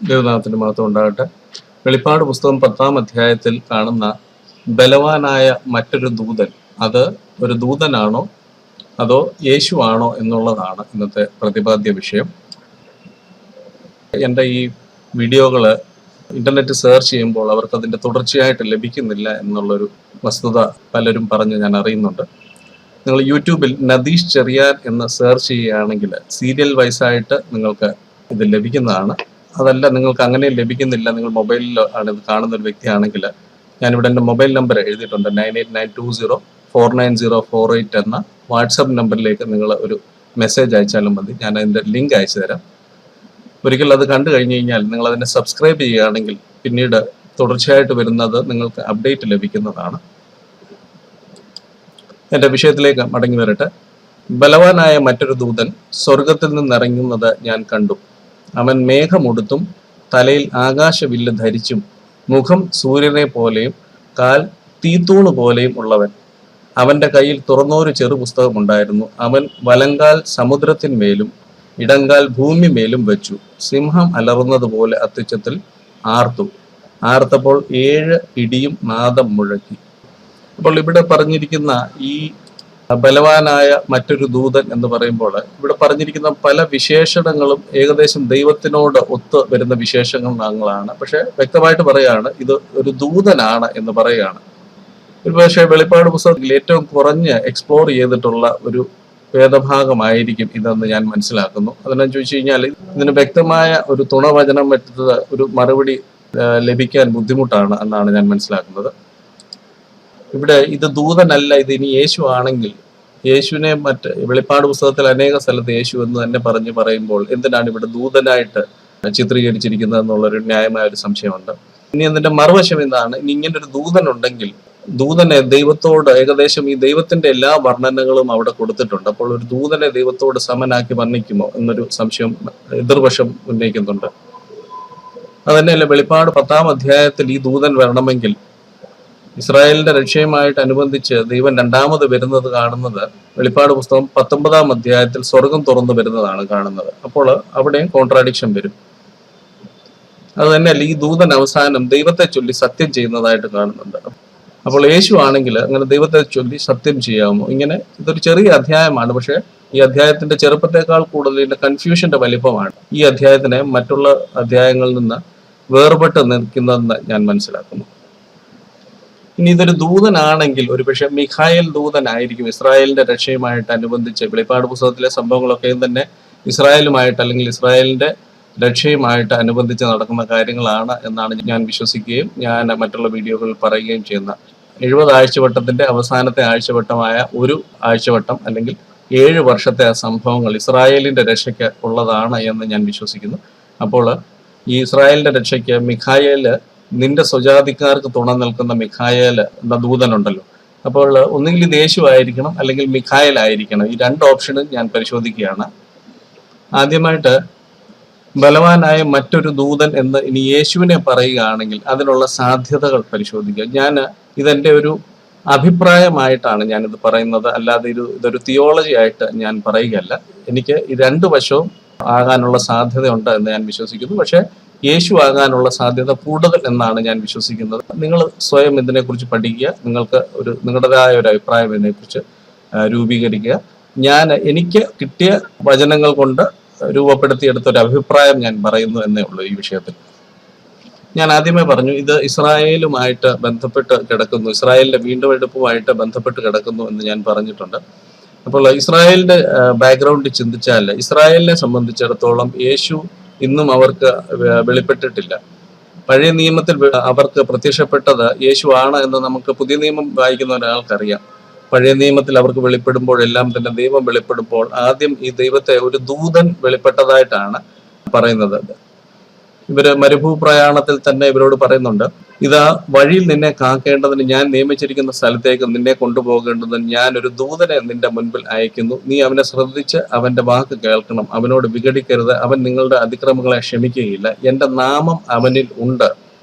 ദൈവനാമത്തിന് മഹത്വം ഉണ്ടാകട്ടെ. വെളിപ്പാട് പുസ്തകം 10-ാം അധ്യായത്തിൽ കാണുന്ന ബലവാനായ മറ്റൊരു ദൂതൻ, അത് ഒരു ദൂതനാണോ അതോ യേശു ആണോ എന്നുള്ളതാണ് ഇന്നത്തെ പ്രതിപാദ്യ വിഷയം. എൻ്റെ ഈ വീഡിയോകൾ ഇന്റർനെറ്റ് സെർച്ച് ചെയ്യുമ്പോൾ അവർക്ക് അതിൻ്റെ തുടർച്ചയായിട്ട് ലഭിക്കുന്നില്ല എന്നുള്ളൊരു വസ്തുത പലരും പറഞ്ഞ് ഞാൻ അറിയുന്നുണ്ട്. നിങ്ങൾ യൂട്യൂബിൽ നദീഷ് ചെറിയാൻ എന്ന് സെർച്ച് ചെയ്യുകയാണെങ്കിൽ സീരിയൽ വൈസായിട്ട് നിങ്ങൾക്ക് ഇത് ലഭിക്കുന്നതാണ്. അതല്ല, നിങ്ങൾക്ക് അങ്ങനെ ലഭിക്കുന്നില്ല, നിങ്ങൾ മൊബൈലിൽ ആണ് ഇത് കാണുന്ന ഒരു വ്യക്തിയാണെങ്കിൽ, ഞാനിവിടെ എൻ്റെ മൊബൈൽ നമ്പർ എഴുതിയിട്ടുണ്ട്. 9892049048 എന്ന വാട്സപ്പ് നമ്പറിലേക്ക് നിങ്ങൾ ഒരു മെസ്സേജ് അയച്ചാലും മതി. ഞാൻ അതിൻ്റെ ലിങ്ക് അയച്ചു തരാം. ഒരിക്കൽ അത് കണ്ടു കഴിഞ്ഞ് കഴിഞ്ഞാൽ നിങ്ങൾ അതിനെ സബ്സ്ക്രൈബ് ചെയ്യുകയാണെങ്കിൽ പിന്നീട് തുടർച്ചയായിട്ട് വരുന്നത് നിങ്ങൾക്ക് അപ്ഡേറ്റ് ലഭിക്കുന്നതാണ്. എൻ്റെ വിഷയത്തിലേക്ക് മടങ്ങി വരട്ടെ. ബലവാനായ മറ്റൊരു ദൂതൻ സ്വർഗത്തിൽ നിന്നിറങ്ങുന്നത് ഞാൻ കണ്ടു. അവൻ മേഘമുടുത്തും തലയിൽ ആകാശവില്ല് ധരിച്ചും മുഖം സൂര്യനെ പോലെയും കാൽ തീത്തൂണ് പോലെയും ഉള്ളവൻ. അവന്റെ കയ്യിൽ തുറന്നൊരു ചെറു പുസ്തകം ഉണ്ടായിരുന്നു. അവൻ വലങ്കാൽ സമുദ്രത്തിന്മേലും ഇടങ്കാൽ ഭൂമിമേലും വെച്ചു. സിംഹം അലറുന്നത് പോലെ അത്യുച്ചത്തിൽ ആർത്തപ്പോൾ 7 ഇടിയും നാദം മുഴക്കി. അപ്പോൾ ഇവിടെ പറഞ്ഞിരിക്കുന്ന ഈ ബലവാനായ മറ്റൊരു ദൂതൻ എന്ന് പറയുമ്പോൾ ഇവിടെ പറഞ്ഞിരിക്കുന്ന പല വിശേഷണങ്ങളും ഏകദേശം ദൈവത്തിനോട് ഒത്ത് വരുന്ന വിശേഷങ്ങളാണ്. പക്ഷെ വ്യക്തമായിട്ട് പറയുകയാണ് ഇത് ഒരു ദൂതനാണ് എന്ന് പറയുകയാണ്. ഒരു പക്ഷേ വെളിപ്പാട് പുസ്തകത്തിൽ ഏറ്റവും കുറഞ്ഞ് എക്സ്പ്ലോർ ചെയ്തിട്ടുള്ള ഒരു വേദഭാഗമായിരിക്കും ഇതെന്ന് ഞാൻ മനസ്സിലാക്കുന്നു. അതെന്നു ചോദിച്ചു കഴിഞ്ഞാൽ ഇതിന് വ്യക്തമായ ഒരു തുണവചനം വെച്ചത് ഒരു മറുപടി ലഭിക്കാൻ ബുദ്ധിമുട്ടാണ് എന്നാണ് ഞാൻ മനസ്സിലാക്കുന്നത്. ഇവിടെ ഇത് ദൂതനല്ല, ഇത് ഇനി യേശു ആണെങ്കിൽ, യേശുവിനെ മറ്റ് വെളിപ്പാട് പുസ്തകത്തിൽ അനേക സ്ഥലത്ത് യേശു എന്ന് തന്നെ പറയുമ്പോൾ എന്തിനാണ് ഇവിടെ ദൂതനായിട്ട് ചിത്രീകരിച്ചിരിക്കുന്നത് എന്നുള്ളൊരു ന്യായമായ ഒരു സംശയമുണ്ട്. ഇനി അതിന്റെ മറുവശം എന്താണ്? ഇനി ഇങ്ങനെ ഒരു ദൂതൻ ഉണ്ടെങ്കിൽ ദൂതനെ ദൈവത്തോട് ഏകദേശം ഈ ദൈവത്തിന്റെ എല്ലാ വർണ്ണനകളും അവിടെ കൊടുത്തിട്ടുണ്ട്. അപ്പോൾ ഒരു ദൂതനെ ദൈവത്തോട് സമനാക്കി വർണ്ണിക്കുമോ എന്നൊരു സംശയം എതിർവശം ഉന്നയിക്കുന്നുണ്ട്. അതന്നെയല്ല, വെളിപ്പാട് 10-ാം അധ്യായത്തിൽ ഈ ദൂതൻ വരണമെങ്കിൽ ഇസ്രായേലിന്റെ രക്ഷയുമായിട്ട് അനുബന്ധിച്ച് ദൈവം രണ്ടാമത് വരുന്നത് കാണുന്നത് വെളിപ്പാട് പുസ്തകം 19-ാം അധ്യായത്തിൽ സ്വർഗം തുറന്നു വരുന്നതാണ് കാണുന്നത്. അപ്പോൾ അവിടെയും കോൺട്രാഡിക്ഷൻ വരും. അത് തന്നെയല്ല, ഈ ദൂതൻ അവസാനം ദൈവത്തെ ചൊല്ലി സത്യം ചെയ്യുന്നതായിട്ട് കാണുന്നുണ്ട്. അപ്പോൾ യേശു ആണെങ്കിൽ അങ്ങനെ ദൈവത്തെ ചൊല്ലി സത്യം ചെയ്യാമോ? ഇങ്ങനെ ഇതൊരു ചെറിയ അധ്യായമാണ്, പക്ഷെ ഈ അധ്യായത്തിന്റെ ചെറുപ്പത്തെക്കാൾ കൂടുതൽ ഇതിന്റെ കൺഫ്യൂഷന്റെ വലിപ്പമാണ് ഈ അധ്യായത്തിനെ മറ്റുള്ള അധ്യായങ്ങളിൽ നിന്ന് വേർപെട്ട് നിൽക്കുന്നതെന്ന് ഞാൻ മനസ്സിലാക്കുന്നു. ഇനി ഇതൊരു ദൂതനാണെങ്കിൽ ഒരു പക്ഷെ മിഖായേൽ ദൂതനായിരിക്കും. ഇസ്രായേലിന്റെ രക്ഷയുമായിട്ട് അനുബന്ധിച്ച് വെളിപ്പാട് പുസ്തകത്തിലെ സംഭവങ്ങളൊക്കെ തന്നെ ഇസ്രായേലുമായിട്ട് അല്ലെങ്കിൽ ഇസ്രായേലിന്റെ രക്ഷയുമായിട്ട് അനുബന്ധിച്ച് നടക്കുന്ന കാര്യങ്ങളാണ് എന്നാണ് ഞാൻ വിശ്വസിക്കുകയും ഞാൻ മറ്റുള്ള വീഡിയോകളിൽ പറയുകയും ചെയ്യുന്ന 70 ആഴ്ചവട്ടത്തിന്റെ അവസാനത്തെ ആഴ്ചവട്ടമായ ഒരു ആഴ്ചവട്ടം അല്ലെങ്കിൽ 7 വർഷത്തെ സംഭവങ്ങൾ ഇസ്രായേലിന്റെ രക്ഷയ്ക്ക് ഉള്ളതാണ് എന്ന് ഞാൻ വിശ്വസിക്കുന്നു. അപ്പോൾ ഈ ഇസ്രായേലിന്റെ രക്ഷയ്ക്ക് മിഖായേല്, നിന്റെ സ്വജാതിക്കാർക്ക് തുണ നിൽക്കുന്ന മിഖായേൽ എന്ന ദൂതനുണ്ടല്ലോ. അപ്പോൾ ഒന്നുകിൽ ഇത് യേശു ആയിരിക്കണം അല്ലെങ്കിൽ മിഖായേൽ ആയിരിക്കണം. ഈ 2 ഓപ്ഷനും ഞാൻ പരിശോധിക്കുകയാണ്. ആദ്യമായിട്ട് ബലവാനായ മറ്റൊരു ദൂതൻ എന്ന് ഇനി യേശുവിനെ പറയുകയാണെങ്കിൽ അതിനുള്ള സാധ്യതകൾ പരിശോധിക്കുക. ഞാൻ ഇതെന്റെ ഒരു അഭിപ്രായമായിട്ടാണ് ഞാനിത് പറയുന്നത്, അല്ലാതെ ഇതൊരു തിയോളജി ആയിട്ട് ഞാൻ പറയുകയല്ല. എനിക്ക് ഈ 2 വശവും ആകാനുള്ള സാധ്യതയുണ്ട് എന്ന് ഞാൻ വിശ്വസിക്കുന്നു. പക്ഷെ യേശു ആകാനുള്ള സാധ്യത കൂടുതൽ എന്നാണ് ഞാൻ വിശ്വസിക്കുന്നത്. നിങ്ങൾ സ്വയം ഇതിനെക്കുറിച്ച് പഠിക്കുക, നിങ്ങൾക്ക് നിങ്ങളുടേതായ ഒരു അഭിപ്രായം ഇതിനെക്കുറിച്ച് രൂപീകരിക്കുക. എനിക്ക് കിട്ടിയ വചനങ്ങൾ കൊണ്ട് രൂപപ്പെടുത്തിയെടുത്ത ഒരു അഭിപ്രായം ഞാൻ പറയുന്നു എന്നേ ഉള്ളൂ ഈ വിഷയത്തിൽ. ഞാൻ ആദ്യമേ പറഞ്ഞു, ഇത് ഇസ്രായേലുമായിട്ട് ബന്ധപ്പെട്ട് കിടക്കുന്നു, ഇസ്രായേലിന്റെ വീണ്ടെടുപ്പുമായിട്ട് ബന്ധപ്പെട്ട് കിടക്കുന്നു എന്ന് ഞാൻ പറഞ്ഞിട്ടുണ്ട്. അപ്പോൾ ഇസ്രായേലിന്റെ ബാക്ക്ഗ്രൗണ്ട് ചിന്തിച്ചാൽ ഇസ്രായേലിനെ സംബന്ധിച്ചിടത്തോളം യേശു ഇന്നും അവർക്ക് വെളിപ്പെട്ടിട്ടില്ല. പഴയ നിയമത്തിൽ അവർക്ക് പ്രത്യക്ഷപ്പെട്ടത് യേശു ആണ് എന്ന് നമുക്ക് പുതിയ നിയമം വായിക്കുന്ന ഒരാൾക്കറിയാം. പഴയ നിയമത്തിൽ അവർക്ക് വെളിപ്പെടുമ്പോഴെല്ലാം തന്നെ ദൈവം വെളിപ്പെടുമ്പോൾ ആദ്യം ഈ ദൈവത്തെ ഒരു ദൂതൻ വെളിപ്പെട്ടതായിട്ടാണ് പറയുന്നത്. ഇവര് മരുഭൂപ്രയാണത്തിൽ തന്നെ ഇവരോട് പറയുന്നുണ്ട്, ഇതാ വഴിയിൽ നിന്നെ കാക്കേണ്ടതിന് ഞാൻ നിയമിച്ചിരിക്കുന്ന സ്ഥലത്തേക്ക് നിന്നെ കൊണ്ടുപോകേണ്ടതിന് ഞാൻ ഒരു ദൂതനെ നിന്റെ മുൻപിൽ അയക്കുന്നു. നീ അവനെ ശ്രദ്ധിച്ച് അവന്റെ വാക്ക് കേൾക്കണം. അവനോട് വിഘടിക്കരുത്. അവൻ നിങ്ങളുടെ അതിക്രമങ്ങളെ ക്ഷമിക്കുകയില്ല. എന്റെ നാമം അവനിൽ ഉണ്ട്.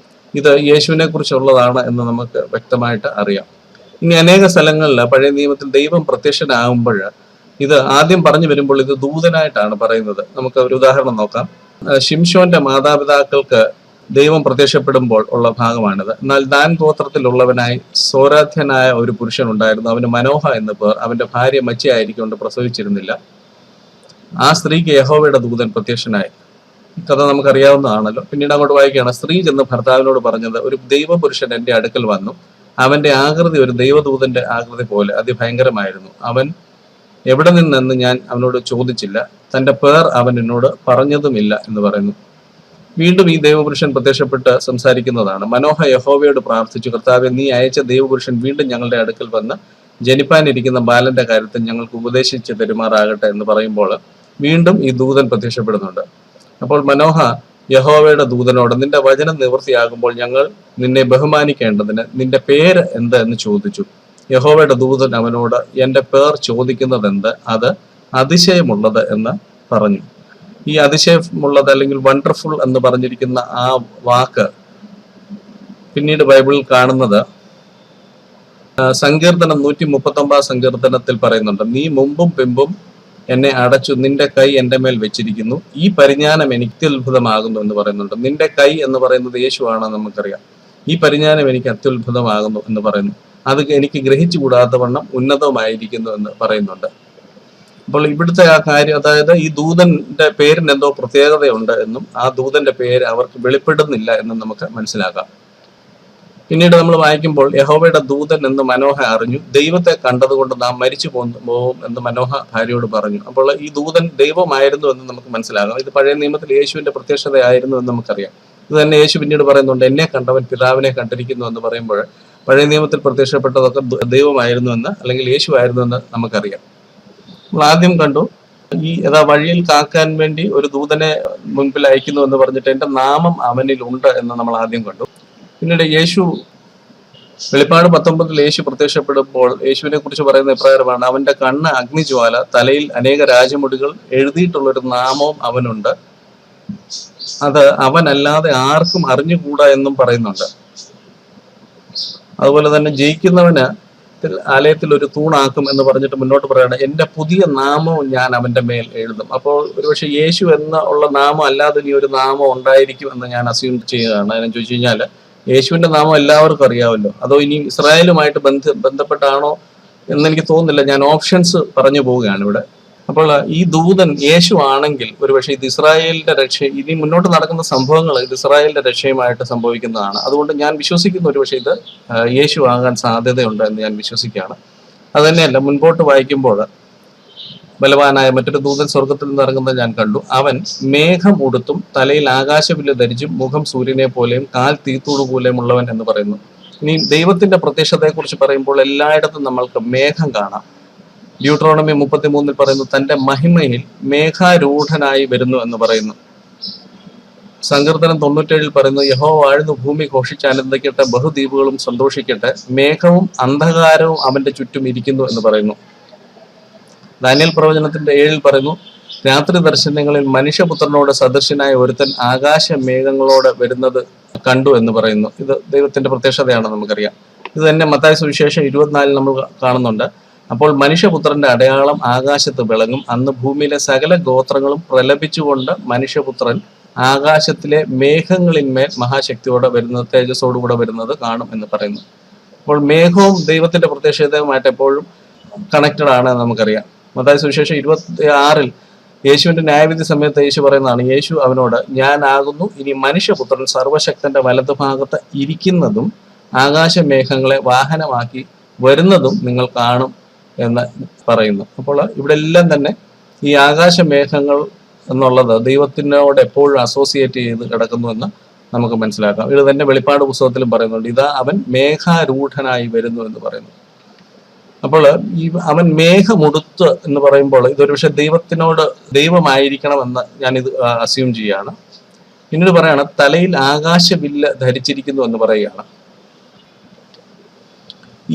ഇത് യേശുവിനെ കുറിച്ചുള്ളതാണ് എന്ന് നമുക്ക് വ്യക്തമായിട്ട് അറിയാം. ഇനി അനേക സ്ഥലങ്ങളിൽ പഴയ നിയമത്തിൽ ദൈവം പ്രത്യക്ഷനാകുമ്പോൾ ഇത് ആദ്യം പറഞ്ഞു വരുമ്പോൾ ഇത് ദൂതനായിട്ടാണ് പറയുന്നത്. നമുക്ക് ഒരു ഉദാഹരണം നോക്കാം. ശിംശോന്റെ മാതാപിതാക്കൾക്ക് ദൈവം പ്രത്യക്ഷപ്പെടുമ്പോൾ ഉള്ള ഭാഗമാണിത്. എന്നാൽ ദാൻ ഗോത്രത്തിലുള്ളവനായി സോരാധ്യനായ ഒരു പുരുഷൻ ഉണ്ടായിരുന്നു. അവന് മനോഹ എന്ന് പേർ. അവന്റെ ഭാര്യ മച്ചിയായിരിക്കൊണ്ട് പ്രസവിച്ചിരുന്നില്ല. ആ സ്ത്രീക്ക് യഹോവയുടെ ദൂതൻ പ്രത്യക്ഷനായി. ഈ കഥ നമുക്കറിയാവുന്നതാണല്ലോ. പിന്നീട് അങ്ങോട്ട് വായിക്കുകയാണ്. സ്ത്രീ ചെന്ന് ഭർത്താവിനോട് പറഞ്ഞത്, ഒരു ദൈവപുരുഷൻ എന്റെ അടുക്കൽ വന്നു. അവന്റെ ആകൃതി ഒരു ദൈവദൂതന്റെ ആകൃതി പോലെ അതിഭയങ്കരമായിരുന്നു. അവൻ എവിടെ നിന്നെന്ന് ഞാൻ അവനോട് ചോദിച്ചില്ല. തന്റെ പേർ അവൻ എന്നോട് പറഞ്ഞതുമില്ല എന്ന് പറയുന്നു. വീണ്ടും ഈ ദൈവപുരുഷൻ പ്രത്യക്ഷപ്പെട്ട് സംസാരിക്കുന്നതാണ്. മനോഹ യഹോവയോട് പ്രാർത്ഥിച്ചു, കർത്താവേ, നീ അയച്ച ദൈവപുരുഷൻ വീണ്ടും ഞങ്ങളുടെ അടുക്കൽ വന്ന് ജനിപ്പാനിരിക്കുന്ന ബാലന്റെ കാര്യത്തിൽ ഞങ്ങൾക്ക് ഉപദേശിച്ച് പെരുമാറാകട്ടെ എന്ന് പറയുമ്പോൾ വീണ്ടും ഈ ദൂതൻ പ്രത്യക്ഷപ്പെടുന്നുണ്ട്. അപ്പോൾ മനോഹ യഹോവയുടെ ദൂതനോട്, നിന്റെ വചനം നിവൃത്തിയാകുമ്പോൾ ഞങ്ങൾ നിന്നെ ബഹുമാനിക്കേണ്ടതിന് നിന്റെ പേര് എന്ത് എന്ന് ചോദിച്ചു. യഹോവയുടെ ദൂതൻ അവനോട്, എന്റെ പേർ ചോദിക്കുന്നത് എന്ത്? അത് അതിശയമുള്ളത് എന്ന് പറഞ്ഞു. ഈ അതിശയമുള്ളത് അല്ലെങ്കിൽ വണ്ടർഫുൾ എന്ന് പറഞ്ഞിരിക്കുന്ന ആ വാക്ക് പിന്നീട് ബൈബിളിൽ കാണുന്നത് സങ്കീർത്തനം 139 സങ്കീർത്തനത്തിൽ പറയുന്നുണ്ട്. നീ മുമ്പും പിമ്പും എന്നെ അടച്ചു, നിന്റെ കൈ എൻ്റെ മേൽ വെച്ചിരിക്കുന്നു, ഈ പരിജ്ഞാനം എനിക്ക് അത്ഭുതമാകുന്നു എന്ന് പറയുന്നുണ്ട്. നിന്റെ കൈ എന്ന് പറയുന്നത് യേശുവാണെന്ന് നമുക്കറിയാം. ഈ പരിജ്ഞാനം എനിക്ക് അത്യുത്ഭുതമാകുന്നു എന്ന് പറയുന്നു. അത് എനിക്ക് ഗ്രഹിച്ചുകൂടാത്തവണ്ണം ഉന്നതമായിരിക്കുന്നു എന്ന് പറയുന്നുണ്ട്. അപ്പോൾ ഇവിടുത്തെ ആ കാര്യം, അതായത് ഈ ദൂതന്റെ പേരിന് എന്തോ പ്രത്യേകതയുണ്ട് എന്നും ആ ദൂതന്റെ പേര് അവർക്ക് വെളിപ്പെടുന്നില്ല എന്നും നമുക്ക് മനസ്സിലാക്കാം. പിന്നീട് നമ്മൾ വായിക്കുമ്പോൾ യഹോവയുടെ ദൂതൻ എന്ന് മനോഹ അറിഞ്ഞു. ദൈവത്തെ കണ്ടതുകൊണ്ട് നാം മരിച്ചു പോകും എന്ന് മനോഹ ഭാര്യയോട് പറഞ്ഞു. അപ്പോൾ ഈ ദൂതൻ ദൈവമായിരുന്നു എന്ന് നമുക്ക് മനസ്സിലാകാം. ഇത് പഴയ നിയമത്തിൽ യേശുവിന്റെ പ്രത്യക്ഷതയായിരുന്നു എന്ന് നമുക്കറിയാം. ഇത് തന്നെ യേശു പിന്നീട് പറയുന്നുണ്ട്, എന്നെ കണ്ടവൻ പിതാവിനെ കണ്ടിരിക്കുന്നു എന്ന് പറയുമ്പോൾ പഴയ നിയമത്തിൽ പ്രത്യക്ഷപ്പെട്ടതൊക്കെ ദൈവമായിരുന്നു എന്ന് അല്ലെങ്കിൽ യേശു ആയിരുന്നു എന്ന് നമുക്കറിയാം. നമ്മൾ ആദ്യം കണ്ടു, ഈ വഴിയിൽ കാക്കാൻ വേണ്ടി ഒരു ദൂതനെ മുൻപിൽ അയക്കുന്നു എന്ന് പറഞ്ഞിട്ട് എന്റെ നാമം അവനിൽ ഉണ്ട് എന്ന് നമ്മൾ ആദ്യം കണ്ടു. പിന്നീട് യേശു വെളിപ്പാട് 19 യേശു പ്രത്യക്ഷപ്പെടുമ്പോൾ യേശുവിനെ കുറിച്ച് പറയുന്ന ഇപ്രകാരമാണ്, അവന്റെ കണ്ണ് അഗ്നിജ്വാല, തലയിൽ അനേക രാജമുടികൾ, എഴുതിയിട്ടുള്ളൊരു നാമവും അവനുണ്ട്, അത് അവനല്ലാതെ ആർക്കും അറിഞ്ഞുകൂടാ എന്നും പറയുന്നുണ്ട്. അതുപോലെ തന്നെ ജയിക്കുന്നവന് ആലയത്തിൽ ഒരു തൂണാക്കും എന്ന് പറഞ്ഞിട്ട് മുന്നോട്ട് പറയാണ്, എന്റെ പുതിയ നാമവും ഞാൻ അവന്റെ മേൽ എഴുതും. അപ്പോൾ ഒരുപക്ഷെ യേശു ഉള്ള നാമം അല്ലാതെ ഇനി ഒരു നാമം ഉണ്ടായിരിക്കും എന്ന് ഞാൻ അസ്യൂം ചെയ്യുകയാണ്. അതിനെ ചോദിച്ചു കഴിഞ്ഞാൽ യേശുവിന്റെ നാമം എല്ലാവർക്കും അറിയാമല്ലോ, അതോ ഇനി ഇസ്രായേലുമായിട്ട് ബന്ധപ്പെട്ടാണോ എന്നെനിക്ക് തോന്നുന്നില്ല. ഞാൻ ഓപ്ഷൻസ് പറഞ്ഞു പോവുകയാണ് ഇവിടെ. അപ്പോൾ ഈ ദൂതൻ യേശു ആണെങ്കിൽ ഒരുപക്ഷെ ഇത് ഇസ്രായേലിന്റെ രക്ഷ, ഇനി മുന്നോട്ട് നടക്കുന്ന സംഭവങ്ങൾ ഇത് ഇസ്രായേലിന്റെ രക്ഷയുമായിട്ട് സംഭവിക്കുന്നതാണ്. അതുകൊണ്ട് ഞാൻ വിശ്വസിക്കുന്ന ഒരുപക്ഷെ ഇത് യേശു ആകാൻ സാധ്യതയുണ്ട് എന്ന് ഞാൻ വിശ്വസിക്കുകയാണ്. അത് തന്നെയല്ല, മുൻപോട്ട് വായിക്കുമ്പോൾ ബലവാനായ മറ്റൊരു ദൂതൻ സ്വർഗത്തിൽ നിന്ന് ഇറങ്ങുന്നത് ഞാൻ കണ്ടു. അവൻ മേഘം ഉടുത്തും തലയിൽ ആകാശവില്ല് ധരിച്ചും മുഖം സൂര്യനെ പോലെയും കാൽ തീത്തൂട് പോലെയും ഉള്ളവൻ എന്ന് പറയുന്നു. ഇനി ദൈവത്തിന്റെ പ്രത്യക്ഷതയെ കുറിച്ച് പറയുമ്പോൾ എല്ലായിടത്തും നമ്മൾക്ക് മേഘം കാണാം. ഡ്യൂട്രോണമി 33 പറയുന്നു, തന്റെ മഹിമയിൽ മേഘാരൂഢനായി വരുന്നു എന്ന് പറയുന്നു. സങ്കീർത്തനം 97 പറയുന്നു, യഹോവ വാഴുന്നു, ഭൂമി ഘോഷിച്ചാനന്ദിക്കട്ടെ, ബഹുദ്വീപുകളും സന്തോഷിക്കട്ടെ, മേഘവും അന്ധകാരവും അവന്റെ ചുറ്റും ഇരിക്കുന്നു എന്ന് പറയുന്നു. ദാനിയേൽ പ്രവചനത്തിന്റെ 7 പറയുന്നു, രാത്രി ദർശനങ്ങളിൽ മനുഷ്യപുത്രനോട് സദൃശനായ ഒരുത്തൻ ആകാശ മേഘങ്ങളോട് വരുന്നത് കണ്ടു എന്ന് പറയുന്നു. ഇത് ദൈവത്തിന്റെ പ്രത്യക്ഷതയാണ്, നമുക്കറിയാം. ഇത് തന്നെ മത്തായി സുവിശേഷം 24 നമ്മൾ കാണുന്നുണ്ട്. അപ്പോൾ മനുഷ്യപുത്രന്റെ അടയാളം ആകാശത്ത് വിളങ്ങും, അന്ന് ഭൂമിയിലെ സകല ഗോത്രങ്ങളും പ്രലപിച്ചുകൊണ്ട് മനുഷ്യപുത്രൻ ആകാശത്തിലെ മേഘങ്ങളിന്മേൽ മഹാശക്തിയോടെ വരുന്നത്, തേജസ്സോടുകൂടെ വരുന്നത് കാണും എന്ന് പറയുന്നു. അപ്പോൾ മേഘവും ദൈവത്തിന്റെ പ്രത്യക്ഷതയുമായിട്ട് എപ്പോഴും കണക്റ്റഡ് ആണ് നമുക്കറിയാം. മത്തായി സുവിശേഷം 26 യേശുവിന്റെ ന്യായവിധി സമയത്ത് യേശു പറയുന്നതാണ്, യേശു അവനോട്, ഞാൻ ആകുന്നു, ഇനി മനുഷ്യപുത്രൻ സർവശക്തന്റെ വലതുഭാഗത്ത് ഇരിക്കുന്നതും ആകാശമേഘങ്ങളെ വാഹനമാക്കി വരുന്നതും നിങ്ങൾ കാണും എന്ന് പറയുന്നു. അപ്പോൾ ഇവിടെ എല്ലാം തന്നെ ഈ ആകാശമേഘങ്ങൾ എന്നുള്ളത് ദൈവത്തിനോട് എപ്പോഴും അസോസിയേറ്റ് ചെയ്ത് കിടക്കുന്നു എന്ന് നമുക്ക് മനസ്സിലാക്കാം. ഇത് തന്നെ വെളിപ്പാട് പുസ്തകത്തിലും പറയുന്നുണ്ട്, ഇതാ അവൻ മേഘാരൂഢനായി വരുന്നു എന്ന് പറയുന്നു. അപ്പോൾ ഈ അവൻ മേഘമുടുത്ത് എന്ന് പറയുമ്പോൾ ഇതൊരു പക്ഷെ ദൈവമായിരിക്കണമെന്ന് ഞാനിത് അസ്യൂം ചെയ്യുകയാണ്. പിന്നീട് പറയാണ്, തലയിൽ ആകാശവില്ല് ധരിച്ചിരിക്കുന്നു എന്ന് പറയുകയാണ്.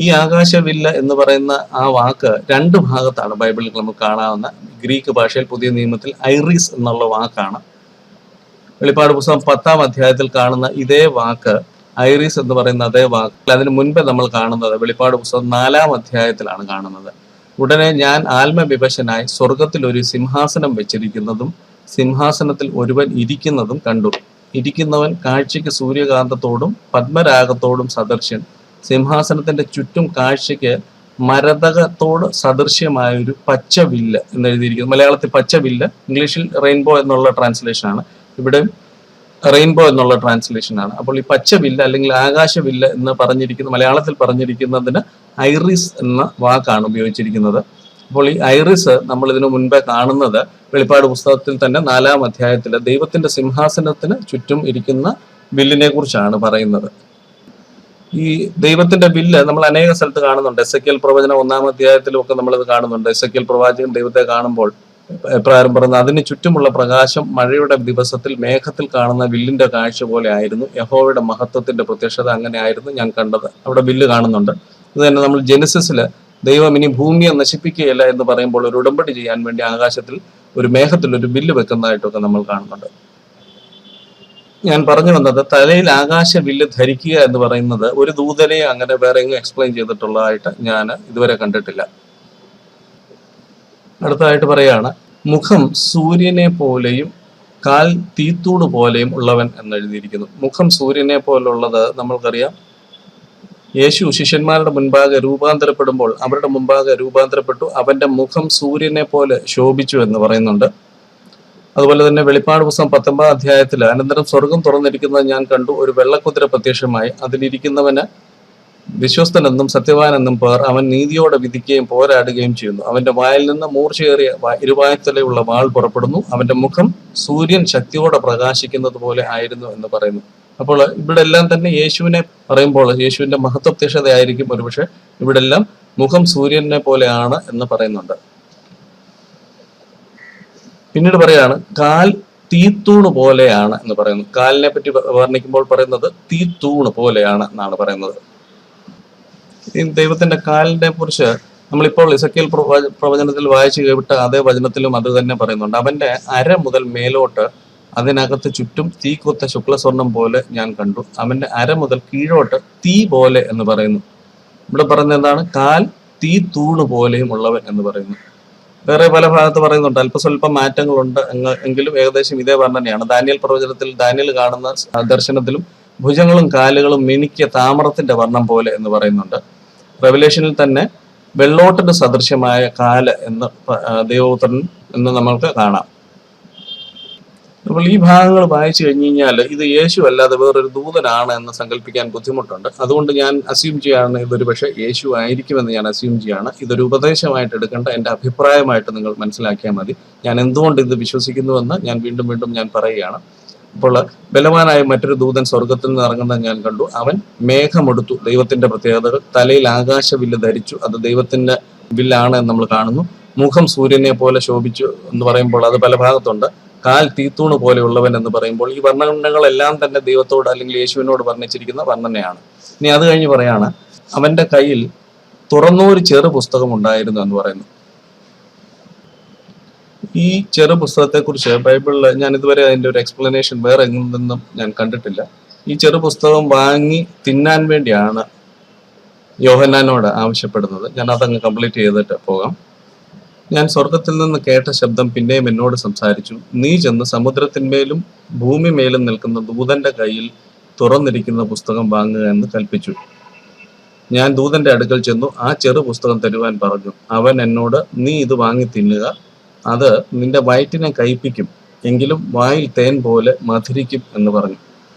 ഈ ആകാശവില്ല് എന്ന് പറയുന്ന ആ വാക്ക് 2 ഭാഗത്താണ് ബൈബിളിൽ നമ്മൾ കാണാവുന്ന. ഗ്രീക്ക് ഭാഷയിൽ പുതിയ നിയമത്തിൽ ഐറിസ് എന്നുള്ള വാക്കാണ്. വെളിപ്പാട് പുസ്തകം 10-ാം അധ്യായത്തിൽ കാണുന്ന ഇതേ വാക്ക്, ഐറിസ് എന്ന് പറയുന്ന അതേ വാക്ക് അതിന് മുൻപേ നമ്മൾ കാണുന്നത് വെളിപ്പാട് പുസ്തകം 4-ാം അധ്യായത്തിലാണ് കാണുന്നത്. ഉടനെ ഞാൻ ആത്മവിവശനായി സ്വർഗത്തിൽ ഒരു സിംഹാസനം വെച്ചിരിക്കുന്നതും സിംഹാസനത്തിൽ ഒരുവൻ ഇരിക്കുന്നതും കണ്ടു. ഇരിക്കുന്നവൻ കാഴ്ചയ്ക്ക് സൂര്യകാന്തത്തോടും പത്മരാഗത്തോടും സദൃശ്യൻ. സിംഹാസനത്തിന്റെ ചുറ്റും കാഴ്ചയ്ക്ക് മരതകത്തോട് സദൃശ്യമായൊരു പച്ച വില്ല് എന്ന് എഴുതിയിരിക്കുന്നു. മലയാളത്തിൽ പച്ച വില്ല്, ഇംഗ്ലീഷിൽ റെയിൻബോ എന്നുള്ള ട്രാൻസ്ലേഷനാണ്, ഇവിടെ റെയിൻബോ എന്നുള്ള ട്രാൻസ്ലേഷനാണ്. അപ്പോൾ ഈ പച്ച വില്ല് അല്ലെങ്കിൽ ആകാശവില്ല് എന്ന് പറഞ്ഞിരിക്കുന്ന, മലയാളത്തിൽ പറഞ്ഞിരിക്കുന്നതിന് ഐറിസ് എന്ന വാക്കാണ് ഉപയോഗിച്ചിരിക്കുന്നത്. അപ്പോൾ ഈ ഐറിസ് നമ്മൾ ഇതിനു മുൻപേ കാണുന്നത് വെളിപ്പാട് പുസ്തകത്തിൽ തന്നെ 4-ാം അധ്യായത്തിൽ ദൈവത്തിന്റെ സിംഹാസനത്തിന് ചുറ്റും ഇരിക്കുന്ന വില്ലിനെ കുറിച്ചാണ് പറയുന്നത്. ഈ ദൈവത്തിന്റെ വില്ല് നമ്മൾ അനേക സ്ഥലത്ത് കാണുന്നുണ്ട്. എസെക്കിയേൽ പ്രവചനം 1-ാം അധ്യായത്തിലും ഒക്കെ നമ്മളിത് കാണുന്നുണ്ട്. എസെക്കിയേൽ പ്രവാചകൻ ദൈവത്തെ കാണുമ്പോൾ എപ്രകാരം പറയുന്നത്, അതിന് ചുറ്റുമുള്ള പ്രകാശം മഴയുടെ ദിവസത്തിൽ മേഘത്തിൽ കാണുന്ന വില്ലിന്റെ കാഴ്ച പോലെ ആയിരുന്നു. യഹോവയുടെ മഹത്വത്തിന്റെ പ്രത്യക്ഷത അങ്ങനെ ആയിരുന്നു ഞാൻ കണ്ടത്. അവിടെ വില്ല് കാണുന്നുണ്ട്. ഇത് തന്നെ നമ്മൾ ജെനസിസില് ദൈവം ഇനി ഭൂമിയെ നശിപ്പിക്കുകയില്ല എന്ന് പറയുമ്പോൾ ഒരു ഉടമ്പടി ചെയ്യാൻ വേണ്ടി ആകാശത്തിൽ ഒരു മേഘത്തിൽ ഒരു വില്ല് വെക്കുന്നതായിട്ടൊക്കെ നമ്മൾ കാണുന്നുണ്ട്. ഞാൻ പറഞ്ഞു വന്നത്, തലയിൽ ആകാശ വില്ല് ധരിക്കുക എന്ന് പറയുന്നത് ഒരു ദൂതനെയും അങ്ങനെ വേറെ എങ്ങും എക്സ്പ്ലെയിൻ ചെയ്തിട്ടുള്ളതായിട്ട് ഞാൻ ഇതുവരെ കണ്ടിട്ടില്ല. അടുത്തതായിട്ട് പറയാണ്, മുഖം സൂര്യനെ പോലെയും കാൽ തീത്തൂട് പോലെയും ഉള്ളവൻ എന്ന് എഴുതിയിരിക്കുന്നു. മുഖം സൂര്യനെ പോലുള്ളത് നമ്മൾക്കറിയാം. യേശു ശിഷ്യന്മാരുടെ മുൻപാകെ രൂപാന്തരപ്പെടുമ്പോൾ അവരുടെ മുൻപാകെ രൂപാന്തരപ്പെട്ടു, അവന്റെ മുഖം സൂര്യനെ പോലെ ശോഭിച്ചു എന്ന് പറയുന്നുണ്ട്. അതുപോലെ തന്നെ വെളിപ്പാട് പുസ്തകം 19-ാം അധ്യായത്തിൽ അനന്തരം സ്വർഗം തുറന്നിരിക്കുന്നത് ഞാൻ കണ്ടു, ഒരു വെള്ളക്കുതിര പ്രത്യക്ഷമായി, അതിലിരിക്കുന്നവന് വിശ്വസ്തനെന്നും സത്യവാനെന്നും പേർ, അവൻ നീതിയോടെ വിധിക്കുകയും പോരാടുകയും ചെയ്യുന്നു. അവന്റെ വായിൽ നിന്ന് മൂർച്ചയേറിയ ഇരുവായ്ത്തലയുള്ള വാൾ പുറപ്പെടുന്നു, അവന്റെ മുഖം സൂര്യൻ ശക്തിയോടെ പ്രകാശിക്കുന്നത് പോലെ ആയിരുന്നു എന്ന് പറയുന്നു. അപ്പോൾ ഇവിടെ എല്ലാം തന്നെ യേശുവിനെ പറയുമ്പോൾ യേശുവിന്റെ മഹത്വപ്രത്യക്ഷതയായിരിക്കും ഒരുപക്ഷെ ഇവിടെ എല്ലാം മുഖം സൂര്യനെ പോലെയാണ് എന്ന് പറയുന്നുണ്ട്. പിന്നീട് പറയാണ്, കാൽ തീത്തൂണ് പോലെയാണ് എന്ന് പറയുന്നു. കാലിനെ പറ്റി വർണ്ണിക്കുമ്പോൾ പറയുന്നത് തീത്തൂണ് പോലെയാണ് എന്നാണ് പറയുന്നത്. ഈ ദൈവത്തിന്റെ കാലിനെ കുറിച്ച് നമ്മളിപ്പോൾ എസെക്കിയേൽ പ്രവചനത്തിൽ വായിച്ചു കേട്ട അതേ വചനത്തിലും അത് തന്നെ പറയുന്നുണ്ട്. അവന്റെ അര മുതൽ മേലോട്ട് അതിനകത്ത് ചുറ്റും തീക്കൊത്ത ശുക്ലസ്വർണം പോലെ ഞാൻ കണ്ടു. അവന്റെ അര മുതൽ കീഴോട്ട് തീ പോലെ എന്ന് പറയുന്നു. ഇവിടെ പറയുന്നത് എന്താണ്? കാൽ തീ തൂണ് പോലെയും ഉള്ളവൻ എന്ന് പറയുന്നു. വേറെ പല ഭാഗത്ത് പറയുന്നുണ്ട്, അല്പസ്വല്പം മാറ്റങ്ങളുണ്ട് എങ്കിലും ഏകദേശം ഇതേ വർണ്ണനയാണ്. ദാനിയേൽ പ്രവചനത്തിൽ ദാനിയേൽ കാണുന്ന ദർശനത്തിലും ഭുജങ്ങളും കാലുകളും മിനുക്കിയ താമരത്തിന്റെ വർണ്ണം പോലെ എന്ന് പറയുന്നുണ്ട്. റെവലേഷനിൽ തന്നെ വെള്ളോട്ടിന് സദൃശ്യമായ കാല് എന്ന് ദൈവപുത്രൻ എന്ന് നമ്മൾക്ക് കാണാം. അപ്പോൾ ഈ ഭാഗങ്ങൾ വായിച്ചു കഴിഞ്ഞു കഴിഞ്ഞാൽ ഇത് യേശു അല്ലാതെ വേറൊരു ദൂതനാണ് എന്ന് സങ്കല്പിക്കാൻ ബുദ്ധിമുട്ടുണ്ട്. അതുകൊണ്ട് ഞാൻ അസ്യൂം ചെയ്യാണ് ഇതൊരു പക്ഷേ യേശു ആയിരിക്കുമെന്ന് ഞാൻ അസ്യൂം ചെയ്യാണ്. ഇതൊരു ഉപദേശമായിട്ട് എടുക്കേണ്ട, എൻ്റെ അഭിപ്രായമായിട്ട് നിങ്ങൾ മനസ്സിലാക്കിയാൽ മതി. ഞാൻ എന്തുകൊണ്ട് ഇത് വിശ്വസിക്കുന്നുവെന്ന് ഞാൻ വീണ്ടും വീണ്ടും ഞാൻ പറയുകയാണ്. അപ്പോൾ ബലവാനായ മറ്റൊരു ദൂതൻ സ്വർഗത്തിൽ നിന്ന് ഇറങ്ങുന്നത് ഞാൻ കണ്ടു. അവൻ മേഘമെടുത്തു. ദൈവത്തിന്റെ പ്രത്യേകതകൾ, തലയിൽ ആകാശവില്ല് ധരിച്ചു. അത് ദൈവത്തിന്റെ വില്ലാണ് എന്ന് നമ്മൾ കാണുന്നു. മുഖം സൂര്യനെ പോലെ ശോഭിച്ചു എന്ന് പറയുമ്പോൾ അത് പല ഭാഗത്തുണ്ട്. കാൽ തീത്തൂണ് പോലെയുള്ളവൻ എന്ന് പറയുമ്പോൾ ഈ വർണ്ണനകളെല്ലാം തന്നെ ദൈവത്തോട് അല്ലെങ്കിൽ യേശുവിനോട് വർണ്ണിച്ചിരിക്കുന്ന വർണ്ണനയാണ്. ഇനി അത് കഴിഞ്ഞ് പറയാണ്, അവന്റെ കയ്യിൽ തുറന്നൊരു ചെറു പുസ്തകം ഉണ്ടായിരുന്നു എന്ന് പറയുന്നു. ഈ ചെറു പുസ്തകത്തെ കുറിച്ച് ബൈബിളിൽ ഞാൻ ഇതുവരെ അതിന്റെ ഒരു എക്സ്പ്ലനേഷൻ വേറെ എങ്ങും നിന്നും ഞാൻ കണ്ടിട്ടില്ല. ഈ ചെറു പുസ്തകം വാങ്ങി തിന്നാൻ വേണ്ടിയാണ് യോഹന്നാനോട് ആവശ്യപ്പെടുന്നത്. ഞാൻ അതങ്ങ് കംപ്ലീറ്റ് ചെയ്തിട്ട് പോകാം. ഞാൻ സ്വർഗത്തിൽ നിന്ന് കേട്ട ശബ്ദം പിന്നെയും എന്നോട് സംസാരിച്ചു, നീ ചെന്ന് സമുദ്രത്തിന്മേലും ഭൂമിമേലും നിൽക്കുന്ന ദൂതന്റെ കയ്യിൽ തുറന്നിരിക്കുന്ന പുസ്തകം വാങ്ങുക എന്ന് കൽപ്പിച്ചു. ഞാൻ ദൂതന്റെ അടുക്കൽ ചെന്നു ആ ചെറു പുസ്തകം തരുവാൻ പറഞ്ഞു. അവൻ എന്നോട്, നീ ഇത് വാങ്ങി തിന്നുക, അത് നിന്റെ വയറ്റിനെ കയ്പിക്കും, എങ്കിലും വായിൽ തേൻ പോലെ മധുരിക്കും എന്ന് പറഞ്ഞു.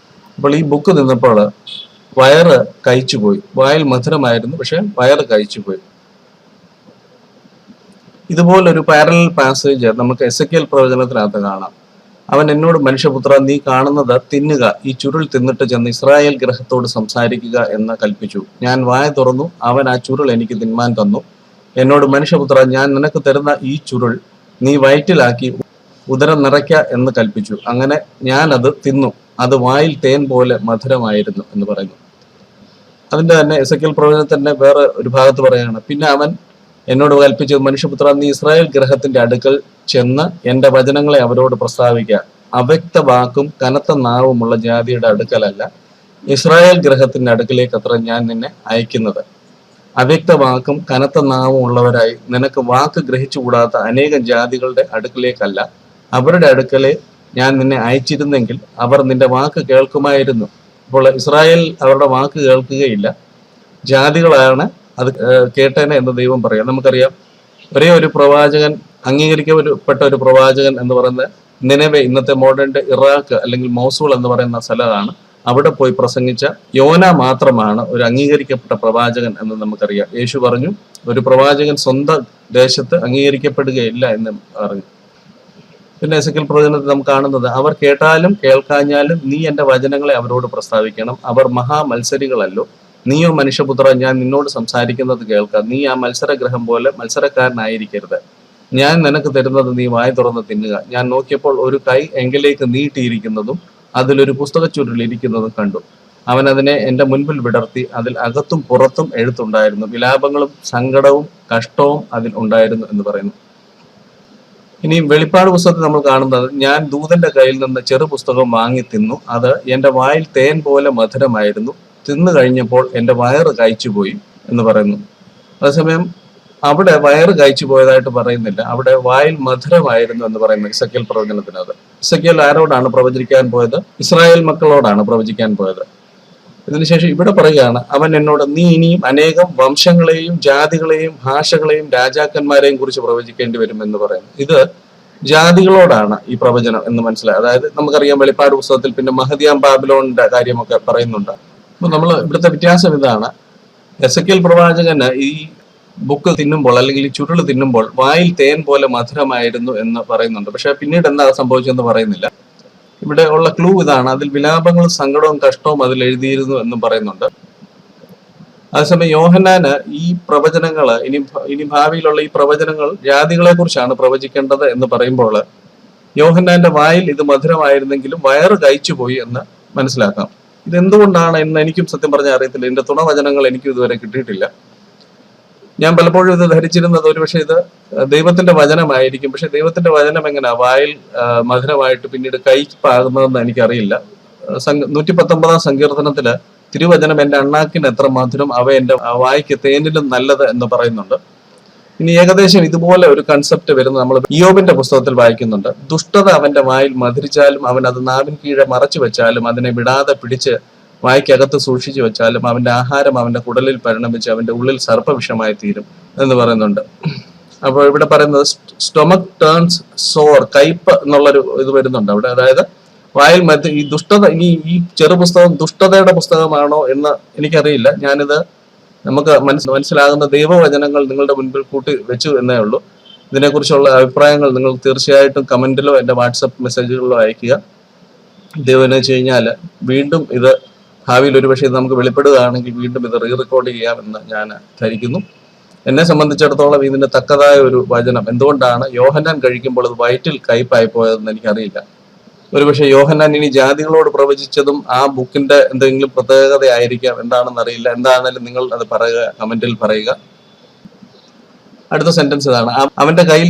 അപ്പോൾ ഈ ബുക്ക് നിന്നപ്പോൾ വയറ് കഴിച്ചുപോയി. വായിൽ മധുരമായിരുന്നു, പക്ഷെ വയറ് കഴിച്ചുപോയി. ഇതുപോലൊരു പാരലൽ പാസേജ് നമുക്ക് എസെക്കിയേൽ പ്രവചനത്തിനകത്ത് കാണാം. അവൻ എന്നോട്, മനുഷ്യപുത്ര, നീ കാണുന്നത് തിന്നുക, ഈ ചുരുൾ തിന്നിട്ട് ചെന്ന് ഇസ്രായേൽ ഗ്രഹത്തോട് സംസാരിക്കുക എന്ന് കൽപ്പിച്ചു. ഞാൻ വായ തുറന്നു, അവൻ ആ ചുരുൾ എനിക്ക് തിന്മാൻ തന്നു. എന്നോട്, മനുഷ്യപുത്ര, ഞാൻ നിനക്ക് തരുന്ന ഈ ചുരുൾ നീ വയറ്റിലാക്കി ഉദരം നിറയ്ക്ക എന്ന് കൽപ്പിച്ചു. അങ്ങനെ ഞാൻ അത് തിന്നു, അത് വായിൽ തേൻ പോലെ മധുരമായിരുന്നു എന്ന് പറയുന്നു. അതിന്റെ തന്നെ എസെക്കിയേൽ പ്രവചനത്തിന്റെ വേറെ ഒരു ഭാഗത്ത് പറയാണ്, പിന്നെ അവൻ എന്നോട് കൽപ്പിച്ചത്, മനുഷ്യപുത്ര, നീ ഇസ്രായേൽ ഗ്രഹത്തിന്റെ അടുക്കൽ ചെന്ന് എന്റെ വചനങ്ങളെ അവരോട് പ്രസ്താവിക്കുക. അവ്യക്ത വാക്കും കനത്ത നാവുമുള്ള ജാതിയുടെ അടുക്കലല്ല, ഇസ്രായേൽ ഗ്രഹത്തിന്റെ അടുക്കലേക്ക് അത്ര ഞാൻ നിന്നെ അയക്കുന്നത്. അവ്യക്ത വാക്കും കനത്ത നാവും ഉള്ളവരായി നിനക്ക് വാക്ക് ഗ്രഹിച്ചുകൂടാത്ത അനേകം ജാതികളുടെ അടുക്കലേക്കല്ല, അവരുടെ അടുക്കലെ ഞാൻ നിന്നെ അയച്ചിരുന്നെങ്കിൽ അവർ നിന്റെ വാക്ക് കേൾക്കുമായിരുന്നു. അപ്പോൾ ഇസ്രായേൽ അവരുടെ വാക്ക് കേൾക്കുകയില്ല, ജാതികളാണ് അത് കേട്ടേനെ എന്ന് ദൈവം പറയാം. നമുക്കറിയാം, ഒരേ ഒരു പ്രവാചകൻ, അംഗീകരിക്കപ്പെട്ട ഒരു പ്രവാചകൻ എന്ന് പറയുന്നത് നിനവെ, ഇന്നത്തെ മോഡേൺ ഇറാഖ് അല്ലെങ്കിൽ മൗസൂൾ എന്ന് പറയുന്ന സ്ഥലമാണ്. അവിടെ പോയി പ്രസംഗിച്ച യോന മാത്രമാണ് ഒരു അംഗീകരിക്കപ്പെട്ട പ്രവാചകൻ എന്ന് നമുക്കറിയാം. യേശു പറഞ്ഞു, ഒരു പ്രവാചകൻ സ്വന്തം ദേശത്ത് അംഗീകരിക്കപ്പെടുകയില്ല എന്ന് പറഞ്ഞു. പിന്നെ എസെക്കിയേൽ പ്രവചനത്തിൽ നമുക്ക് കാണുന്നത്, അവർ കേട്ടാലും കേൾക്കാഞ്ഞാലും നീ എന്റെ വചനങ്ങളെ അവരോട് പ്രസ്താവിക്കണം. അവർ മഹാമത്സരികളല്ലോ. നീയോ മനുഷ്യപുത്ര, ഞാൻ നിന്നോട് സംസാരിക്കുന്നത് കേൾക്കാം. നീ ആ മത്സരഗ്രഹം പോലെ മത്സരക്കാരനായിരിക്കരുത്. ഞാൻ നിനക്ക് തരുന്നത് നീ വായ തുറന്ന് തിന്നുക. ഞാൻ നോക്കിയപ്പോൾ ഒരു കൈ എങ്കിലേക്ക് നീട്ടിയിരിക്കുന്നതും അതിലൊരു പുസ്തക ചുരുളിരിക്കുന്നതും കണ്ടു. അവൻ അതിനെ എന്റെ മുൻപിൽ വിടർത്തി. അതിൽ അകത്തും പുറത്തും എഴുത്തുണ്ടായിരുന്നു. വിലാപങ്ങളും സങ്കടവും കഷ്ടവും അതിൽ ഉണ്ടായിരുന്നു എന്ന് പറയുന്നു. ഇനി വെളിപ്പാട് പുസ്തകത്തിൽ നമ്മൾ കാണുന്നത്, ഞാൻ ദൂതന്റെ കയ്യിൽ നിന്ന് ചെറു പുസ്തകം വാങ്ങി തിന്നു. അത് എന്റെ വായിൽ തേൻ പോലെ മധുരമായിരുന്നു. തിന്നു കഴിഞ്ഞപ്പോൾ എന്റെ വയറ് കഴിച്ചുപോയി എന്ന് പറയുന്നു. അതേസമയം അവിടെ വയറ് കഴിച്ചു പോയതായിട്ട് പറയുന്നില്ല, അവിടെ വായിൽ മധുരമായിരുന്നു എന്ന് പറയുന്നു എസെക്കിയേൽ പ്രവചനത്തിനകത്ത്. എസെക്കിയേൽ ആരോടാണ് പ്രവചിക്കാൻ പോയത്? ഇസ്രായേൽ മക്കളോടാണ് പ്രവചിക്കാൻ പോയത്. ഇതിനുശേഷം ഇവിടെ പറയുകയാണ്, അവൻ എന്നോട്, നീ ഇനിയും അനേകം വംശങ്ങളെയും ജാതികളെയും ഭാഷകളെയും രാജാക്കന്മാരെയും കുറിച്ച് പ്രവചിക്കേണ്ടി വരും എന്ന് പറയുന്നു. ഇത് ജാതികളോടാണ് ഈ പ്രവചനം എന്ന് മനസ്സിലായി. അതായത് നമുക്കറിയാം, വെളിപ്പാട് പുസ്തകത്തിൽ പിന്നെ മഹദിയാം ബാബിലോണിന്റെ കാര്യമൊക്കെ പറയുന്നുണ്ട്. അപ്പൊ നമ്മൾ ഇവിടുത്തെ വ്യത്യാസം ഇതാണ്, എസെക്കിയേൽ പ്രവാചകന് ഈ ബുക്ക് തിന്നുമ്പോൾ അല്ലെങ്കിൽ ഈ ചുരുള് തിന്നുമ്പോൾ വായിൽ തേൻ പോലെ മധുരമായിരുന്നു എന്ന് പറയുന്നുണ്ട്. പക്ഷെ പിന്നീട് എന്താ സംഭവിച്ചെന്ന് പറയുന്നില്ല. ഇവിടെ ഉള്ള ക്ലൂ ഇതാണ്, അതിൽ വിലാപങ്ങളും സങ്കടവും കഷ്ടവും അതിൽ എഴുതിയിരുന്നു എന്നും പറയുന്നുണ്ട്. അതേസമയം യോഹന്നാന് ഈ പ്രവചനങ്ങള് ഇനി ഭാവിയിലുള്ള ഈ പ്രവചനങ്ങൾ ജാതികളെ കുറിച്ചാണ് പ്രവചിക്കേണ്ടത് എന്ന് പറയുമ്പോൾ യോഹന്നാന്റെ വായിൽ ഇത് മധുരമായിരുന്നെങ്കിലും വയറ് കഴിച്ചുപോയി എന്ന് മനസ്സിലാക്കാം. ഇതെന്തുകൊണ്ടാണ് എന്ന് എനിക്കും സത്യം പറഞ്ഞാൽ അറിയത്തില്ല. ഇതിന്റെ തുണവചനങ്ങൾ എനിക്കും ഇതുവരെ കിട്ടിയിട്ടില്ല. ഞാൻ പലപ്പോഴും ഇത് ധരിച്ചിരുന്നത് ഒരുപക്ഷെ ഇത് ദൈവത്തിന്റെ വചനമായിരിക്കും. പക്ഷെ ദൈവത്തിന്റെ വചനം എങ്ങനെയാ വായിൽ മധുരമായിട്ട് പിന്നീട് കൈപ്പാകുന്നതെന്ന് എനിക്കറിയില്ല. 119 സങ്കീർത്തനത്തില് തിരുവചനം എന്റെ അണ്ണാക്കിന് എത്ര മധുരം, അവ എന്റെ വായിക്ക് തേനിലും നല്ലത് എന്ന് പറയുന്നുണ്ട്. ഇനി ഏകദേശം ഇതുപോലെ ഒരു കൺസെപ്റ്റ് വരുന്നത് നമ്മൾ ഇയ്യോബിന്റെ പുസ്തകത്തിൽ വായിക്കുന്നുണ്ട്. ദുഷ്ടത അവന്റെ വായിൽ മധുരിച്ചാലും അവൻ അത് നാവിൻ കീഴെ മറച്ചു വെച്ചാലും അതിനെ വിടാതെ പിടിച്ച് വായ്ക്കകത്ത് സൂക്ഷിച്ചു വെച്ചാലും അവന്റെ ആഹാരം അവന്റെ കുടലിൽ പരിണമിച്ച് അവന്റെ ഉള്ളിൽ സർപ്പവിഷമായി തീരും എന്ന് പറയുന്നുണ്ട്. അപ്പോൾ ഇവിടെ പറയുന്നത് സ്റ്റൊമക് ടേൺസ് സോർ, കയ്പ് എന്നുള്ളൊരു ഇത് വരുന്നുണ്ട് അവിടെ. അതായത് വായിൽ ഈ ദുഷ്ടത, ഇനി ഈ ചെറുപുസ്തകം ദുഷ്ടതയുടെ പുസ്തകമാണോ എന്ന് എനിക്കറിയില്ല. ഞാനിത് നമുക്ക് മനസ്സിലാകുന്ന ദൈവവചനങ്ങൾ നിങ്ങളുടെ മുൻപിൽ കൂട്ടി വെച്ചു എന്നേ ഉള്ളൂ. ഇതിനെക്കുറിച്ചുള്ള അഭിപ്രായങ്ങൾ നിങ്ങൾ തീർച്ചയായിട്ടും കമന്റിലോ എൻ്റെ വാട്സപ്പ് മെസ്സേജുകളിലോ അയക്കുക. ദൈവം വെച്ച് കഴിഞ്ഞാൽ വീണ്ടും ഇത് ഭാവിയിൽ ഒരുപക്ഷെ ഇത് നമുക്ക് വെളിപ്പെടുകയാണെങ്കിൽ വീണ്ടും ഇത് റീറെക്കോർഡ് ചെയ്യാമെന്ന് ഞാൻ ധരിക്കുന്നു. എന്നെ സംബന്ധിച്ചിടത്തോളം ഇതിന് തക്കതായ ഒരു വചനം, എന്തുകൊണ്ടാണ് യോഹന്നാൻ കഴിക്കുമ്പോൾ അത് വയറ്റിൽ കയ്പായി പോയതെന്ന് എനിക്കറിയില്ല. ഒരുപക്ഷെ യോഹന്നാൻ ഇനി ജാതികളോട് പ്രവചിച്ചതും ആ ബുക്കിന്റെ എന്തെങ്കിലും പ്രത്യേകതയായിരിക്കാം, എന്താണെന്ന് അറിയില്ല. എന്താണെങ്കിലും നിങ്ങൾ അത് പറയുക, കമന്റിൽ പറയുക. അടുത്ത സെന്റൻസ് ഇതാണ്, അവന്റെ കയ്യിൽ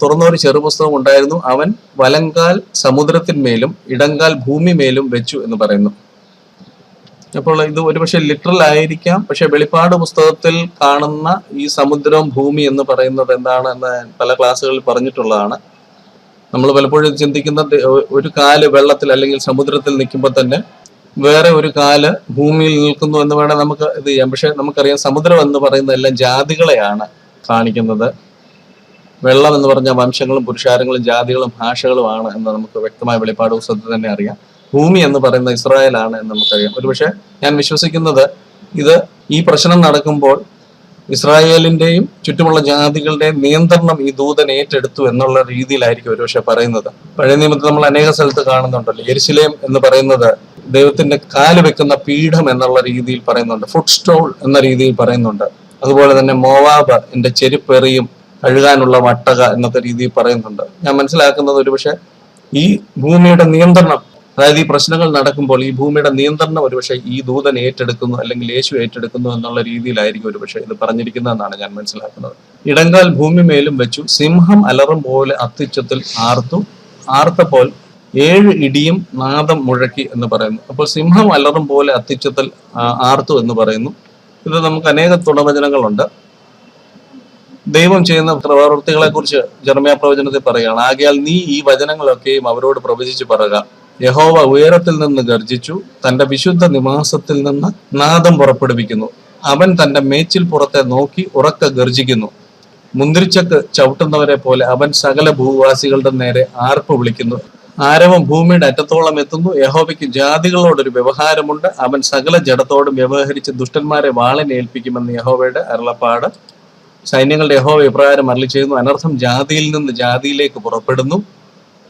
തുറന്നൊരു ചെറുപുസ്തകം ഉണ്ടായിരുന്നു. അവൻ വലങ്കാൽ സമുദ്രത്തിന്മേലും ഇടങ്കാൽ ഭൂമി മേലും വെച്ചു എന്ന് പറയുന്നു. അപ്പോൾ ഇത് ഒരുപക്ഷെ ലിറ്ററൽ ആയിരിക്കാം. പക്ഷെ വെളിപ്പാട് പുസ്തകത്തിൽ കാണുന്ന ഈ സമുദ്രവും ഭൂമി എന്ന് പറയുന്നത് എന്താണെന്ന് പല ക്ലാസ്സുകളിൽ പറഞ്ഞിട്ടുള്ളതാണ്. നമ്മൾ പലപ്പോഴും ചിന്തിക്കുന്നത് ഒരു കാല് വെള്ളത്തിൽ അല്ലെങ്കിൽ സമുദ്രത്തിൽ നിൽക്കുമ്പോൾ തന്നെ വേറെ ഒരു കാല് ഭൂമിയിൽ നിൽക്കുന്നു എന്ന് വേണേൽ നമുക്ക് ഇത് ചെയ്യാം. പക്ഷെ നമുക്കറിയാം, സമുദ്രം എന്ന് പറയുന്നത് എല്ലാം ജാതികളെയാണ് കാണിക്കുന്നത്. വെള്ളം എന്ന് പറഞ്ഞ വംശങ്ങളും പുരുഷാരങ്ങളും ജാതികളും ഭാഷകളുമാണ് എന്ന് നമുക്ക് വ്യക്തമായ വെളിപ്പാട് പുസ്തകത്തിൽ തന്നെ അറിയാം. ഭൂമി എന്ന് പറയുന്നത് ഇസ്രായേലാണ് എന്ന് നമുക്കറിയാം. ഒരുപക്ഷെ ഞാൻ വിശ്വസിക്കുന്നത് ഇത് ഈ പ്രശ്നം നടക്കുമ്പോൾ ഇസ്രായേലിന്റെയും ചുറ്റുമുള്ള ജാതികളുടെയും നിയന്ത്രണം ഈ ദൂതൻ ഏറ്റെടുത്തു എന്നുള്ള രീതിയിലായിരിക്കും ഒരുപക്ഷെ പറയുന്നത്. പഴയ നിയമത്തിൽ നമ്മൾ അനേക സ്ഥലത്ത് കാണുന്നുണ്ടല്ലോ, യെരുശലേം എന്ന് പറയുന്നത് ദൈവത്തിന്റെ കാല് വെക്കുന്ന പീഠം എന്നുള്ള രീതിയിൽ പറയുന്നുണ്ട്, ഫുഡ് സ്റ്റോൾ എന്ന രീതിയിൽ പറയുന്നുണ്ട്. അതുപോലെ തന്നെ മോവാബ് എന്റെ ചെരുപ്പെറിയും കഴുകാനുള്ള വട്ടക എന്നൊക്കെ രീതിയിൽ പറയുന്നുണ്ട്. ഞാൻ മനസ്സിലാക്കുന്നത് ഒരുപക്ഷെ ഈ ഭൂമിയുടെ നിയന്ത്രണം, അതായത് ഈ പ്രശ്നങ്ങൾ നടക്കുമ്പോൾ ഈ ഭൂമിയുടെ നിയന്ത്രണം ഒരുപക്ഷെ ഈ ദൂതൻ ഏറ്റെടുക്കുന്നു അല്ലെങ്കിൽ യേശു ഏറ്റെടുക്കുന്നു എന്നുള്ള രീതിയിലായിരിക്കും ഒരുപക്ഷെ ഇത് പറഞ്ഞിരിക്കുന്നതെന്നാണ് ഞാൻ മനസ്സിലാക്കുന്നത്. ഇടങ്കാൽ ഭൂമി മേലും വെച്ചു, സിംഹം അലറും പോലെ അത്യുച്ചത്തിൽ ആർത്തപ്പോൾ 7 ഇടിയും നാദം മുഴക്കി എന്ന് പറയുന്നു. അപ്പോൾ സിംഹം അലറും പോലെ അത്യുച്ചത്തിൽ ആർത്തു എന്ന് പറയുന്നു. ഇത് നമുക്ക് അനേക തുടവചനങ്ങളുണ്ട്. ദൈവം ചെയ്യുന്ന പ്രവൃത്തികളെ കുറിച്ച് ജെറമ്യാ പ്രവചനത്തിൽ പറയുകയാണ്. ആകയാൽ നീ ഈ വചനങ്ങളൊക്കെയും അവരോട് പ്രവചിച്ചു പറയുക. യഹോവ ഉയരത്തിൽ നിന്ന് ഗർജിച്ചു, തന്റെ വിശുദ്ധ നിവാസത്തിൽ നിന്ന് നാദം പുറപ്പെടുവിക്കുന്നു. അവൻ തന്റെ മേച്ചിൽ പുറത്തെ നോക്കി ഉറക്കെ ഗർജിക്കുന്നു. മുന്തിരിച്ചക്ക് ചവിട്ടുന്നവരെ പോലെ അവൻ സകല ഭൂവാസികളുടെ നേരെ ആർപ്പ് വിളിക്കുന്നു. ആരവം ഭൂമിയുടെ അറ്റത്തോളം എത്തുന്നു. യഹോവയ്ക്ക് ജാതികളോടൊരു വ്യവഹാരമുണ്ട്. അവൻ സകല ജഡത്തോടും വ്യവഹരിച്ച് ദുഷ്ടന്മാരെ വാളിനേൽപ്പിക്കുമെന്ന് യഹോവയുടെ അരുളപ്പാട്. സൈന്യങ്ങളുടെ യഹോവ ഇപ്രകാരം അരുളി ചെയ്യുന്നു. അനർത്ഥം ജാതിയിൽ നിന്ന് ജാതിയിലേക്ക് പുറപ്പെടുന്നു.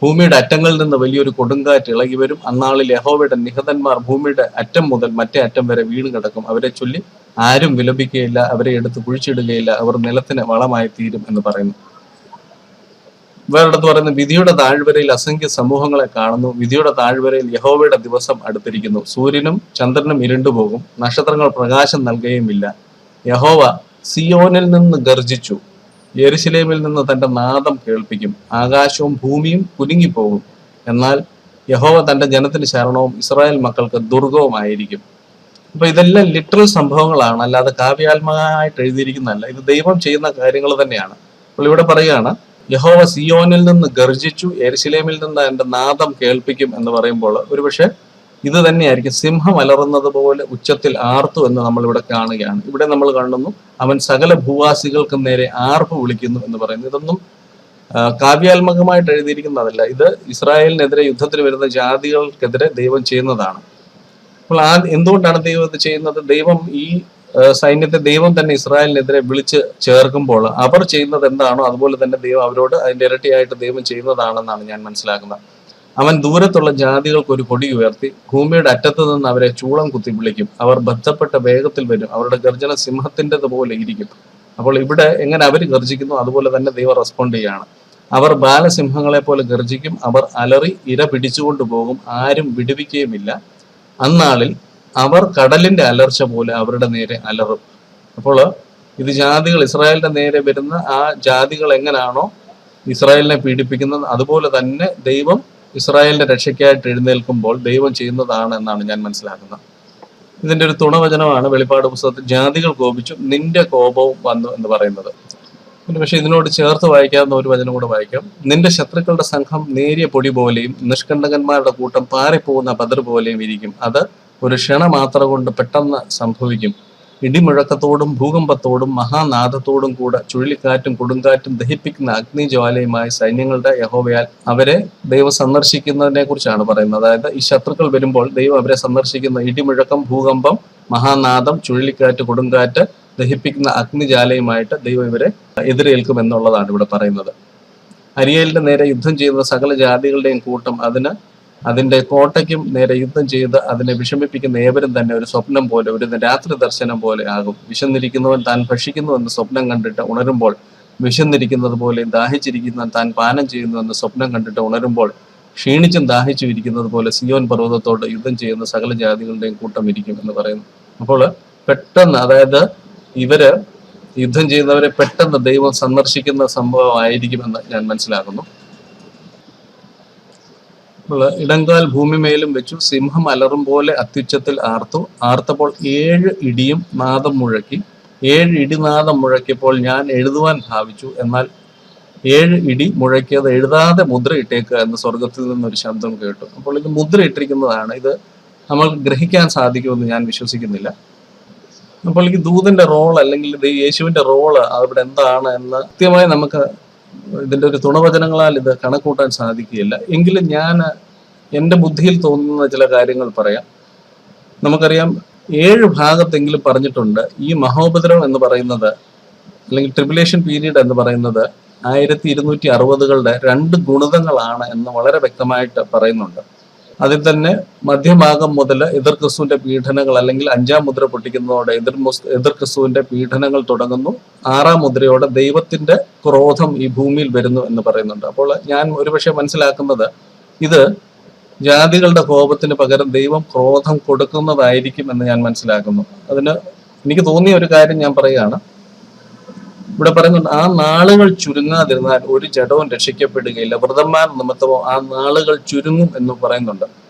ഭൂമിയുടെ അറ്റങ്ങളിൽ നിന്ന് വലിയൊരു കൊടുങ്കാറ്റ് ഇളകി വരും. അന്നാളിൽ യഹോവയുടെ നിഹതന്മാർ ഭൂമിയുടെ അറ്റം മുതൽ മറ്റേ അറ്റം വരെ വീണ് കിടക്കും. അവരെ ചൊല്ലി ആരും വിലപിക്കുകയില്ല, അവരെ എടുത്ത് കുഴിച്ചിടുകയില്ല, അവർ നിലത്തിന് വളമായി തീരും എന്ന് പറയുന്നു. വേറെടുത്ത് പറയുന്നു, വിധിയുടെ താഴ്വരയിൽ അസംഖ്യ സമൂഹങ്ങളെ കാണുന്നു. വിധിയുടെ താഴ്വരയിൽ യഹോവയുടെ ദിവസം അടുത്തിരിക്കുന്നു. സൂര്യനും ചന്ദ്രനും ഇരുണ്ടുപോകും, നക്ഷത്രങ്ങൾ പ്രകാശം നൽകുകയുമില്ല. യഹോവ സിയോനിൽ നിന്ന് ഗർജിച്ചു, യെരുശലേമിൽ നിന്ന് തന്റെ നാദം കേൾപ്പിക്കും. ആകാശവും ഭൂമിയും കുലുങ്ങിപ്പോകും. എന്നാൽ യഹോവ തന്റെ ജനത്തിന് ശരണവും ഇസ്രായേൽ മക്കൾക്ക് ദുർഗവുമായിരിക്കും. അപ്പൊ ഇതെല്ലാം ലിറ്ററൽ സംഭവങ്ങളാണ്, അല്ലാതെ കാവ്യാത്മകമായിട്ട് എഴുതിയിരിക്കുന്നതല്ല. ഇത് ദൈവം ചെയ്യുന്ന കാര്യങ്ങൾ തന്നെയാണ്. അപ്പോൾ ഇവിടെ പറയുകയാണ്, യഹോവ സിയോനിൽ നിന്ന് ഗർജിച്ചു, യെരുശലേമിൽ നിന്ന് എന്റെ നാദം കേൾപ്പിക്കും എന്ന് പറയുമ്പോൾ ഒരുപക്ഷെ ഇത് തന്നെയായിരിക്കും. സിംഹം അലറുന്നത് പോലെ ഉച്ചത്തിൽ ആർത്തു എന്ന് നമ്മൾ ഇവിടെ കാണുകയാണ്. ഇവിടെ നമ്മൾ കാണുന്നു, അവൻ സകല ഭൂവാസികൾക്കും നേരെ ആർപ്പ് വിളിക്കുന്നു എന്ന് പറയുന്നു. ഇതൊന്നും കാവ്യാത്മകമായിട്ട് എഴുതിയിരിക്കുന്നതല്ല. ഇത് ഇസ്രായേലിനെതിരെ യുദ്ധത്തിന് വരുന്ന ജാതികൾക്കെതിരെ ദൈവം ചെയ്യുന്നതാണ്. അപ്പോൾ എന്തുകൊണ്ടാണ് ദൈവം ഇത് ചെയ്യുന്നത്? ദൈവം ഈ സൈന്യത്തെ ദൈവം തന്നെ ഇസ്രായേലിനെതിരെ വിളിച്ച് ചേർക്കുമ്പോൾ അവർ ചെയ്യുന്നത് എന്താണോ അതുപോലെ തന്നെ ദൈവം അവരോട് അതിന്റെ ഇരട്ടിയായിട്ട് ദൈവം ചെയ്യുന്നതാണെന്നാണ് ഞാൻ മനസ്സിലാക്കുന്നത്. അവൻ ദൂരത്തുള്ള ജാതികൾക്ക് ഒരു കൊടി ഉയർത്തി ഭൂമിയുടെ അറ്റത്ത് നിന്ന് അവരെ ചൂളം കുത്തി വിളിക്കും. അവർ ബന്ധപ്പെട്ട വേഗത്തിൽ വരും, അവരുടെ ഗർജന സിംഹത്തിൻ്റെത് പോലെ ഇരിക്കും. അപ്പോൾ ഇവിടെ എങ്ങനെ അവർ ഗർജിക്കുന്നു അതുപോലെ തന്നെ ദൈവം റെസ്പോണ്ട് ചെയ്യാണ്. അവർ ബാലസിംഹങ്ങളെ പോലെ ഗർജിക്കും, അവർ അലറി ഇര പിടിച്ചുകൊണ്ടു പോകും, ആരും വിടുവിക്കുകയുമില്ല. അന്നാളിൽ അവർ കടലിന്റെ അലർച്ച പോലെ അവരുടെ നേരെ അലറും. അപ്പോൾ ഇത് ജാതികൾ ഇസ്രായേലിന്റെ നേരെ വരുന്ന ആ ജാതികൾ എങ്ങനെയാണോ ഇസ്രായേലിനെ പീഡിപ്പിക്കുന്നത് അതുപോലെ തന്നെ ദൈവം ഇസ്രായേലിന്റെ രക്ഷയ്ക്കായിട്ട് എഴുന്നേൽക്കുമ്പോൾ ദൈവം ചെയ്യുന്നതാണ് എന്നാണ് ഞാൻ മനസ്സിലാക്കുന്നത്. ഇതിന്റെ ഒരു തുണവചനമാണ് വെളിപ്പാട് പുസ്തകത്തിൽ ജാതികൾ കോപിച്ചു നിന്റെ കോപവും വന്നു എന്ന് പറയുന്നത്. പിന്നെ പക്ഷെ ഇതിനോട് ചേർത്ത് വായിക്കാവുന്ന ഒരു വചനം കൂടെ വായിക്കാം. നിന്റെ ശത്രുക്കളുടെ സംഘം നേരിയ പൊടി പോലെയും നിഷ്കണ്ടകന്മാരുടെ കൂട്ടം പാറിപ്പോകുന്ന പതർ പോലെയും ഇരിക്കും. അത് ഒരു ക്ഷണമാത്ര കൊണ്ട് പെട്ടെന്ന് സംഭവിക്കും. ഇടിമുഴക്കത്തോടും ഭൂകമ്പത്തോടും മഹാനാദത്തോടും കൂടെ ചുഴലിക്കാറ്റും കൊടുങ്കാറ്റും ദഹിപ്പിക്കുന്ന അഗ്നിജ്വാലയുമായി സൈന്യങ്ങളുടെ യഹോവയാൽ അവരെ ദൈവം സന്ദർശിക്കുന്നതിനെ കുറിച്ചാണ് പറയുന്നത്. അതായത് ഈ ശത്രുക്കൾ വരുമ്പോൾ ദൈവം അവരെ സന്ദർശിക്കുന്ന ഇടിമുഴക്കം, ഭൂകമ്പം, മഹാനാദം, ചുഴലിക്കാറ്റ്, കൊടുങ്കാറ്റ്, ദഹിപ്പിക്കുന്ന അഗ്നിജാലയുമായിട്ട് ദൈവം ഇവരെ എതിരേൽക്കും എന്നുള്ളതാണ് ഇവിടെ പറയുന്നത്. അരിയേലിന്റെ നേരെ യുദ്ധം ചെയ്യുന്ന സകല ജാതികളുടെയും കൂട്ടം അതിന്റെ കോട്ടയ്ക്കും നേരെ യുദ്ധം ചെയ്ത് അതിനെ വിഷമിപ്പിക്കുന്ന ഏവരും തന്നെ ഒരു സ്വപ്നം പോലെ, ഒരു രാത്രി ദർശനം പോലെ ആകും. വിശന്നിരിക്കുന്നവൻ താൻ ഭക്ഷിക്കുന്നുവെന്ന് സ്വപ്നം കണ്ടിട്ട് ഉണരുമ്പോൾ വിശന്നിരിക്കുന്നത് പോലെ, ദാഹിച്ചിരിക്കുന്നവൻ താൻ പാനം ചെയ്യുന്നുവെന്ന് സ്വപ്നം കണ്ടിട്ട് ഉണരുമ്പോൾ ക്ഷീണിച്ചും ദാഹിച്ചും ഇരിക്കുന്നത് പോലെ സിയോൻ പർവ്വതത്തോട് യുദ്ധം ചെയ്യുന്ന സകല ജാതികളുടെയും കൂട്ടം ഇരിക്കും എന്ന് പറയുന്നു. അപ്പോൾ പെട്ടെന്ന്, അതായത് ഇവര് യുദ്ധം ചെയ്യുന്നവരെ പെട്ടെന്ന് ദൈവം സന്ദർശിക്കുന്ന സംഭവമായിരിക്കുമെന്ന് ഞാൻ മനസ്സിലാക്കുന്നു. ഇടങ്കാൽ ഭൂമിമേലും വെച്ചു, സിംഹം അലറും പോലെ അത്യുച്ചത്തിൽ ആർത്തപ്പോൾ 7 ഇടിയും നാദം മുഴക്കി. 7 ഇടിനാദം മുഴക്കിയപ്പോൾ ഞാൻ എഴുതുവാൻ ഭാവിച്ചു, എന്നാൽ 7 ഇടി മുഴക്കിയത് എഴുതാതെ മുദ്ര ഇട്ടേക്കുക എന്ന് സ്വർഗത്തിൽ നിന്നൊരു ശബ്ദം കേട്ടു. അപ്പോൾ ഇത് മുദ്ര ഇട്ടിരിക്കുന്നതാണ്. ഇത് നമ്മൾ ഗ്രഹിക്കാൻ സാധിക്കുമെന്ന് ഞാൻ വിശ്വസിക്കുന്നില്ല. അപ്പോൾ ഈ ദൂതന്റെ റോൾ അല്ലെങ്കിൽ യേശുവിന്റെ റോള് അവിടെ എന്താണ് എന്ന് കൃത്യമായി നമുക്ക് ഇതിന്റെ ഒരു തുണവചനങ്ങളാൽ ഇത് കണക്കൂട്ടാൻ സാധിക്കുകയില്ല. എങ്കിലും ഞാൻ എൻ്റെ ബുദ്ധിയിൽ തോന്നുന്ന ചില കാര്യങ്ങൾ പറയാം. നമുക്കറിയാം 7 ഭാഗത്തെങ്കിലും പറഞ്ഞിട്ടുണ്ട് ഈ മഹോപദ്രവം എന്ന് പറയുന്നത് അല്ലെങ്കിൽ ട്രിബുലേഷൻ പീരീഡ് എന്ന് പറയുന്നത് 1260കളുടെ 2 ഗുണിതങ്ങളാണ് എന്ന് വളരെ വ്യക്തമായിട്ട് പറയുന്നുണ്ട്. അതിൽ തന്നെ മധ്യഭാഗം മുതൽ എതിർ ക്രിസ്തുവിന്റെ പീഡനങ്ങൾ അല്ലെങ്കിൽ 5-ാം മുദ്ര പൊട്ടിക്കുന്നതോടെ എതിർ ക്രിസ്തുവിന്റെ പീഡനങ്ങൾ തുടങ്ങുന്നു. 6-ാം മുദ്രയോടെ ദൈവത്തിന്റെ ക്രോധം ഈ ഭൂമിയിൽ വരുന്നു എന്ന് പറയുന്നുണ്ട്. അപ്പോൾ ഞാൻ ഒരുപക്ഷെ മനസ്സിലാക്കുന്നത് ഇത് ജാതികളുടെ കോപത്തിന് പകരം ദൈവം ക്രോധം കൊടുക്കുന്നതായിരിക്കും എന്ന് ഞാൻ മനസ്സിലാക്കുന്നു. അതിന് എനിക്ക് തോന്നിയ ഒരു കാര്യം ഞാൻ പറയുകയാണ്. ഇവിടെ പറയുന്നുണ്ട്, ആ നാളുകൾ ചുരുങ്ങാതിരുന്നാൽ ഒരു ജഡവും രക്ഷിക്കപ്പെടുകയില്ല, വ്രതന്മാർ നിമിത്തമോ ആ നാളുകൾ ചുരുങ്ങും എന്ന് പറയുന്നുണ്ട്.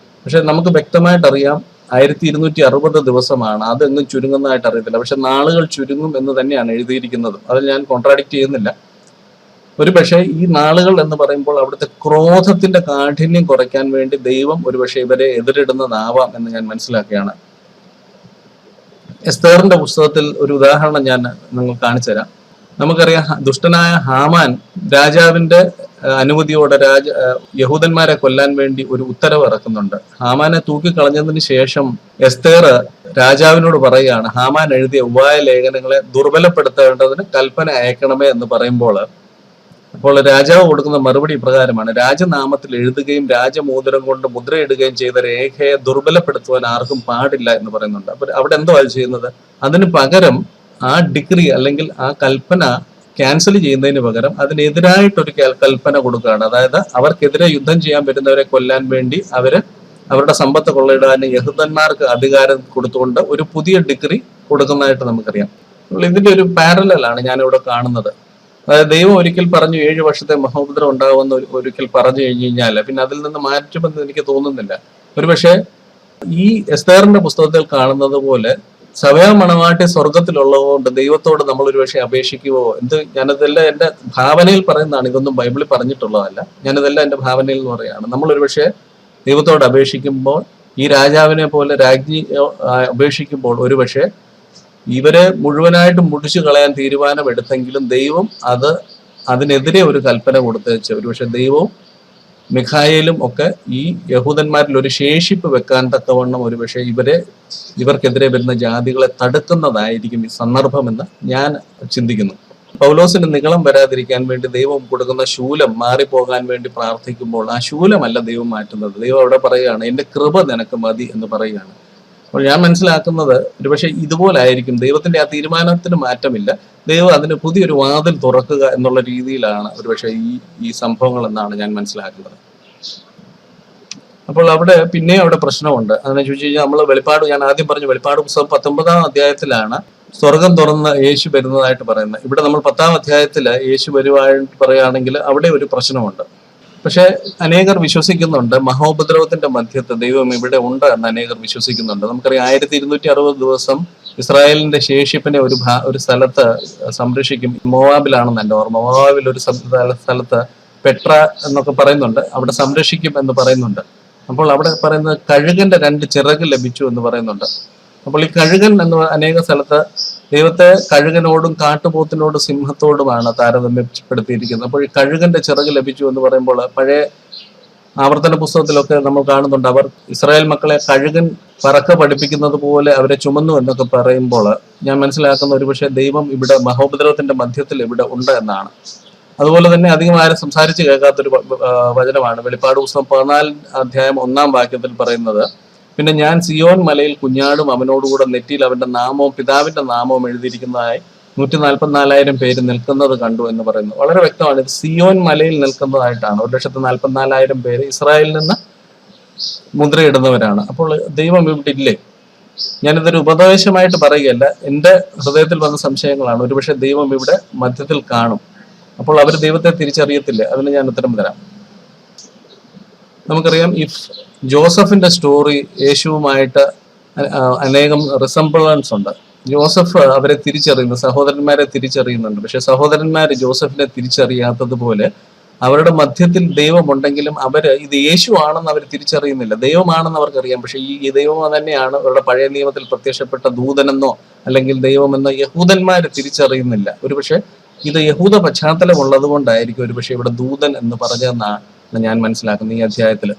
പക്ഷെ നമുക്ക് വ്യക്തമായിട്ട് അറിയാം 1260 ദിവസമാണ്. അതെങ്ങും ചുരുങ്ങുന്നതായിട്ട് അറിയത്തില്ല. പക്ഷെ നാളുകൾ ചുരുങ്ങും എന്ന് തന്നെയാണ് എഴുതിയിരിക്കുന്നത്. അത് ഞാൻ കോൺട്രാഡിക്ട് ചെയ്യുന്നില്ല. ഒരുപക്ഷെ ഈ നാളുകൾ എന്ന് പറയുമ്പോൾ അവിടുത്തെ ക്രോധത്തിന്റെ കാഠിന്യം കുറയ്ക്കാൻ വേണ്ടി ദൈവം ഒരുപക്ഷെ ഇവരെ എതിരിടുന്നതാവാം എന്ന് ഞാൻ മനസ്സിലാക്കുകയാണ്. എസ്തേറിന്റെ പുസ്തകത്തിൽ ഒരു ഉദാഹരണം ഞാൻ നിങ്ങൾ കാണിച്ചു തരാം. നമുക്കറിയാം, ദുഷ്ടനായ ഹാമാൻ രാജാവിന്റെ അനുമതിയോടെ യഹൂദന്മാരെ കൊല്ലാൻ വേണ്ടി ഒരു ഉത്തരവ് ഇറക്കുന്നുണ്ട്. ഹാമാനെ തൂക്കിക്കളഞ്ഞതിന് ശേഷം എസ്തേർ രാജാവിനോട് പറയുകയാണ്, ഹാമാൻ എഴുതിയ ഉപായ ലേഖനങ്ങളെ ദുർബലപ്പെടുത്തേണ്ടതിന് കൽപ്പന അയക്കണമേ എന്ന് പറയുമ്പോൾ, അപ്പോൾ രാജാവ് കൊടുക്കുന്ന മറുപടി ഇപ്രകാരമാണ്: രാജനാമത്തിൽ എഴുതുകയും രാജമോതിരം കൊണ്ട് മുദ്രയിടുകയും ചെയ്ത രേഖയെ ദുർബലപ്പെടുത്തുവാൻ ആർക്കും പാടില്ല എന്ന് പറയുന്നുണ്ട്. അപ്പൊ അവിടെ എന്തോ അത് ചെയ്യുന്നത്? അതിന് പകരം ആ ഡിഗ്രി അല്ലെങ്കിൽ ആ കൽപ്പന ക്യാൻസൽ ചെയ്യുന്നതിന് പകരം അതിനെതിരായിട്ടൊരു കൽപ്പന കൊടുക്കുകയാണ്. അതായത് അവർക്കെതിരെ യുദ്ധം ചെയ്യാൻ വരുന്നവരെ കൊല്ലാൻ വേണ്ടി അവരുടെ സമ്പത്ത് കൊള്ളയിടാൻ യഹൂദന്മാർക്ക് അധികാരം കൊടുത്തുകൊണ്ട് ഒരു പുതിയ ഡിഗ്രി കൊടുക്കുന്നതായിട്ട് നമുക്കറിയാം. ഇതിന്റെ ഒരു പാരലലാണ് ഞാനിവിടെ കാണുന്നത്. അതായത് ദൈവം ഒരിക്കൽ പറഞ്ഞു 7 വർഷത്തെ മഹോപദ്രവം ഉണ്ടാകുമെന്ന് ഒരിക്കൽ പറഞ്ഞു കഴിഞ്ഞു കഴിഞ്ഞാൽ പിന്നെ അതിൽ നിന്ന് മാറ്റുമെന്ന് എനിക്ക് തോന്നുന്നില്ല. ഒരുപക്ഷെ ഈ എസ്തേറിന്റെ പുസ്തകത്തിൽ കാണുന്നത് പോലെ സഭയാ മണവാട്ടി സ്വർഗത്തിലുള്ളതുകൊണ്ട് ദൈവത്തോട് നമ്മൾ ഒരുപക്ഷെ അപേക്ഷിക്കുവോ ഞാനതെല്ലാം എന്റെ ഭാവനയിൽ പറയുന്നതാണ്. ഇതൊന്നും ബൈബിളിൽ പറഞ്ഞിട്ടുള്ളതല്ല. ഞാനിതെല്ലാം എന്റെ ഭാവനയിൽ എന്ന് പറയുകയാണ്. നമ്മൾ ഒരുപക്ഷെ ദൈവത്തോട് അപേക്ഷിക്കുമ്പോൾ, ഈ രാജാവിനെ പോലെ രാജ്ഞി അപേക്ഷിക്കുമ്പോൾ ഒരുപക്ഷെ ഇവരെ മുഴുവനായിട്ടും മുടിച്ചു കളയാൻ തീരുമാനമെടുത്തെങ്കിലും ദൈവം അതിനെതിരെ ഒരു കൽപ്പന കൊടുത്തേച്ച് ഒരുപക്ഷെ ദൈവവും മിഖായേലും ഒക്കെ ഈ യഹൂദന്മാരിൽ ഒരു ശേഷിപ്പ് വെക്കാൻ തക്കവണ്ണം ഒരുപക്ഷെ ഇവർക്കെതിരെ വരുന്ന ജാതികളെ തടുക്കുന്നതായിരിക്കും ഈ സന്ദർഭമെന്ന് ഞാൻ ചിന്തിക്കുന്നു. പൗലോസിന് നിഗളം വരാതിരിക്കാൻ വേണ്ടി ദൈവം കൊടുക്കുന്ന ശൂലം മാറിപ്പോകാൻ വേണ്ടി പ്രാർത്ഥിക്കുമ്പോൾ ആ ശൂലമല്ല ദൈവം മാറ്റുന്നത്. ദൈവം അവിടെ പറയുകയാണ്, എന്റെ കൃപ നിനക്ക് മതി എന്ന് പറയുകയാണ്. അപ്പോൾ ഞാൻ മനസ്സിലാക്കുന്നത് ഒരുപക്ഷെ ഇതുപോലായിരിക്കും. ദൈവത്തിന്റെ ആ തീരുമാനത്തിന് മാറ്റമില്ല. ദൈവം അതിന് പുതിയൊരു വാതിൽ തുറക്കുക എന്നുള്ള രീതിയിലാണ് ഒരുപക്ഷെ ഈ സംഭവങ്ങൾ എന്നാണ് ഞാൻ മനസ്സിലാക്കുന്നത്. അപ്പോൾ അവിടെ പ്രശ്നമുണ്ട്. അതെന്ന് ചോദിച്ചു കഴിഞ്ഞാൽ ഞാൻ ആദ്യം പറഞ്ഞു, വെളിപ്പാട് പുസ്തകം 19-ാം അധ്യായത്തിലാണ് സ്വർഗം തുറന്ന് യേശു വരുന്നതായിട്ട് പറയുന്നത്. ഇവിടെ നമ്മൾ 10-ാം അധ്യായത്തിൽ യേശു വരുവായിട്ട് പറയുകയാണെങ്കിൽ അവിടെ ഒരു പ്രശ്നമുണ്ട്. പക്ഷെ അനേകർ വിശ്വസിക്കുന്നുണ്ട് മഹോപദ്രവത്തിന്റെ മധ്യത്ത് ദൈവം ഇവിടെ ഉണ്ട് എന്ന് അനേകർ വിശ്വസിക്കുന്നുണ്ട്. നമുക്കറിയാം 1260 ദിവസം ഇസ്രായേലിന്റെ ശേഷിപ്പിനെ ഒരു സ്ഥലത്ത് സംരക്ഷിക്കും. മോവാബിലാണെന്ന് എൻ്റെ ഓർമ്മ. മോവാബിൽ ഒരു സ്ഥലത്ത് പെട്ര എന്നൊക്കെ പറയുന്നുണ്ട്, അവിടെ സംരക്ഷിക്കും എന്ന് പറയുന്നുണ്ട്. അപ്പോൾ അവിടെ പറയുന്നത് കഴുകന്റെ 2 ചിറക് ലഭിച്ചു എന്ന് പറയുന്നുണ്ട്. അപ്പോൾ ഈ കഴുകൻ എന്ന് അനേക സ്ഥലത്ത് ദൈവത്തെ കഴുകനോടും കാട്ടുപോത്തിനോടും സിംഹത്തോടുമാണ് താരതമ്യപ്പെടുത്തിയിരിക്കുന്നത്. അപ്പോൾ ഈ കഴുകന്റെ ചിറക് ലഭിച്ചു എന്ന് പറയുമ്പോൾ പഴയ ആവർത്തന പുസ്തകത്തിലൊക്കെ നമ്മൾ കാണുന്നുണ്ട്, അവർ ഇസ്രായേൽ മക്കളെ കഴുകൻ പറക്ക പഠിപ്പിക്കുന്നത് പോലെ അവരെ ചുമന്നു എന്നൊക്കെ പറയുമ്പോൾ ഞാൻ മനസ്സിലാക്കുന്ന ഒരുപക്ഷെ ദൈവം ഇവിടെ മഹോപദ്രവത്തിന്റെ മധ്യത്തിൽ ഇവിടെ ഉണ്ട് എന്നാണ്. അതുപോലെ തന്നെ അധികം ആരും സംസാരിച്ച് കേൾക്കാത്തൊരു വചനമാണ് വെളിപ്പാട് പുസ്തകം 14 അധ്യായം 1-ാം വാക്യത്തിൽ പറയുന്നത്, പിന്നെ ഞാൻ സിയോൻ മലയിൽ കുഞ്ഞാടും അവനോടുകൂടെ നെറ്റിയിൽ അവന്റെ നാമവും പിതാവിന്റെ നാമവും എഴുതിയിരിക്കുന്നതായി 144,000 പേര് നിൽക്കുന്നത് കണ്ടു എന്ന് പറയുന്നു. വളരെ വ്യക്തമാണ്, ഇത് സിയോൻ മലയിൽ നിൽക്കുന്നതായിട്ടാണ്. 1,44,000 പേര് ഇസ്രായേലിൽ നിന്ന് മുദ്രയിടുന്നവരാണ്. അപ്പോൾ ദൈവം ഇവിടെ ഇല്ലേ? ഞാനിതൊരു ഉപദേശമായിട്ട് പറയുകയല്ല, എൻ്റെ ഹൃദയത്തിൽ വന്ന സംശയങ്ങളാണ്. ഒരുപക്ഷെ ദൈവം ഇവിടെ മധ്യത്തിൽ കാണും. അപ്പോൾ അവർ ദൈവത്തെ തിരിച്ചറിയത്തില്ല. അതിന് ഞാൻ ഉത്തരം തരാം. നമുക്കറിയാം, ജോസഫിന്റെ സ്റ്റോറി യേശുവുമായിട്ട് അനേകം റിസംബിളൻസ് ഉണ്ട്. ജോസഫ് അവരെ സഹോദരന്മാരെ തിരിച്ചറിയുന്നുണ്ട്. പക്ഷെ സഹോദരന്മാര് ജോസഫിനെ തിരിച്ചറിയാത്തതുപോലെ അവരുടെ മധ്യത്തിൽ ദൈവമുണ്ടെങ്കിലും ഇത് യേശു ആണെന്ന് അവർ തിരിച്ചറിയുന്നില്ല. ദൈവമാണെന്ന് അവർക്കറിയാം. പക്ഷെ ഈ ദൈവം തന്നെയാണ് അവരുടെ പഴയ നിയമത്തിൽ പ്രത്യക്ഷപ്പെട്ട ദൂതനെന്നോ അല്ലെങ്കിൽ ദൈവമെന്നോ യഹൂദന്മാര് തിരിച്ചറിയുന്നില്ല. ഒരുപക്ഷെ ഇത് യഹൂദ പശ്ചാത്തലം ഉള്ളത് കൊണ്ടായിരിക്കും ഒരുപക്ഷെ ഇവിടെ ദൂതൻ എന്ന് പറഞ്ഞതെന്നാണ് ഞാൻ മനസ്സിലാക്കുന്നത് ഈ അധ്യായത്തില്.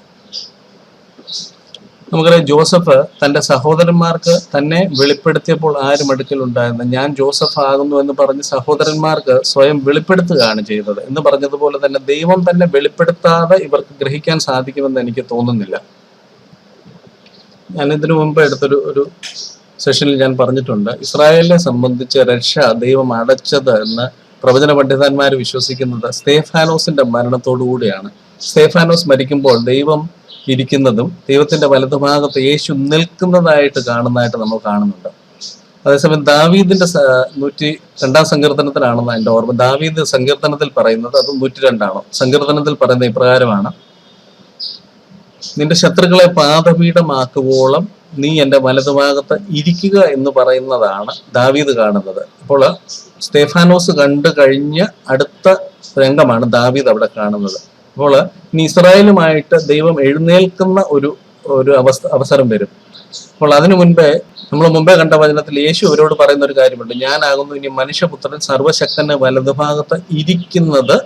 നമുക്കറിയാം, ജോസഫ് തന്റെ സഹോദരന്മാർക്ക് തന്നെ വെളിപ്പെടുത്തിയപ്പോൾ ആരും അടുക്കലുണ്ടായിരുന്നു. ഞാൻ ജോസഫ് ആകുന്നു എന്ന് പറഞ്ഞ് സഹോദരന്മാർക്ക് സ്വയം വെളിപ്പെടുത്തുകയാണ് ചെയ്തത് എന്ന് പറഞ്ഞതുപോലെ തന്നെ ദൈവം തന്നെ വെളിപ്പെടുത്താതെ ഇവർക്ക് ഗ്രഹിക്കാൻ സാധിക്കുമെന്ന് എനിക്ക് തോന്നുന്നില്ല. ഞാൻ ഇതിനു മുമ്പ് എടുത്തൊരു സെഷനിൽ ഞാൻ പറഞ്ഞിട്ടുണ്ട്, ഇസ്രായേലിനെ സംബന്ധിച്ച് രക്ഷ ദൈവം അടച്ചത് എന്ന് പ്രവചന പണ്ഡിതന്മാർ വിശ്വസിക്കുന്നത് സ്തേഫാനോസിന്റെ മരണത്തോടുകൂടിയാണ്. സ്തേഫാനോസ് മരിക്കുമ്പോൾ ദൈവം ഇരിക്കുന്നതും ദൈവത്തിന്റെ വലതുഭാഗത്ത് യേശു നിൽക്കുന്നതായിട്ട് കാണുന്നതായിട്ട് നമ്മൾ കാണുന്നുണ്ട്. അതേസമയം ദാവീദിന്റെ 102-ാം സങ്കീർത്തനത്തിലാണെന്ന് എൻ്റെ ഓർമ്മ. ദാവീദ് സങ്കീർത്തനത്തിൽ പറയുന്നത് അത് 102-ആണോ? സങ്കീർത്തനത്തിൽ പറയുന്ന ഇപ്രകാരമാണ്, നിന്റെ ശത്രുക്കളെ പാദപീഠമാക്കുവോളം നീ എൻ്റെ വലതുഭാഗത്ത് ഇരിക്കുക എന്ന് പറയുന്നതാണ് ദാവീദ് കാണുന്നത്. അപ്പോൾ സ്തേഫാനോസ് കണ്ടു കഴിഞ്ഞ് അടുത്ത രംഗമാണ് ദാവീദ് അവിടെ കാണുന്നത്. അപ്പോൾ ഇനി ഇസ്രായേലുമായിട്ട് ദൈവം എഴുന്നേൽക്കുന്ന ഒരു അവസരം വരും. അപ്പോൾ അതിനു മുൻപേ നമ്മൾ മുമ്പേ കണ്ട വചനത്തിൽ യേശു അവരോട് പറയുന്ന ഒരു കാര്യമുണ്ട്, ഞാനാകുന്നു ഇനി മനുഷ്യപുത്രൻ സർവശക്തന്റെ വലതുഭാഗത്ത് ഇരിക്കുന്നത്,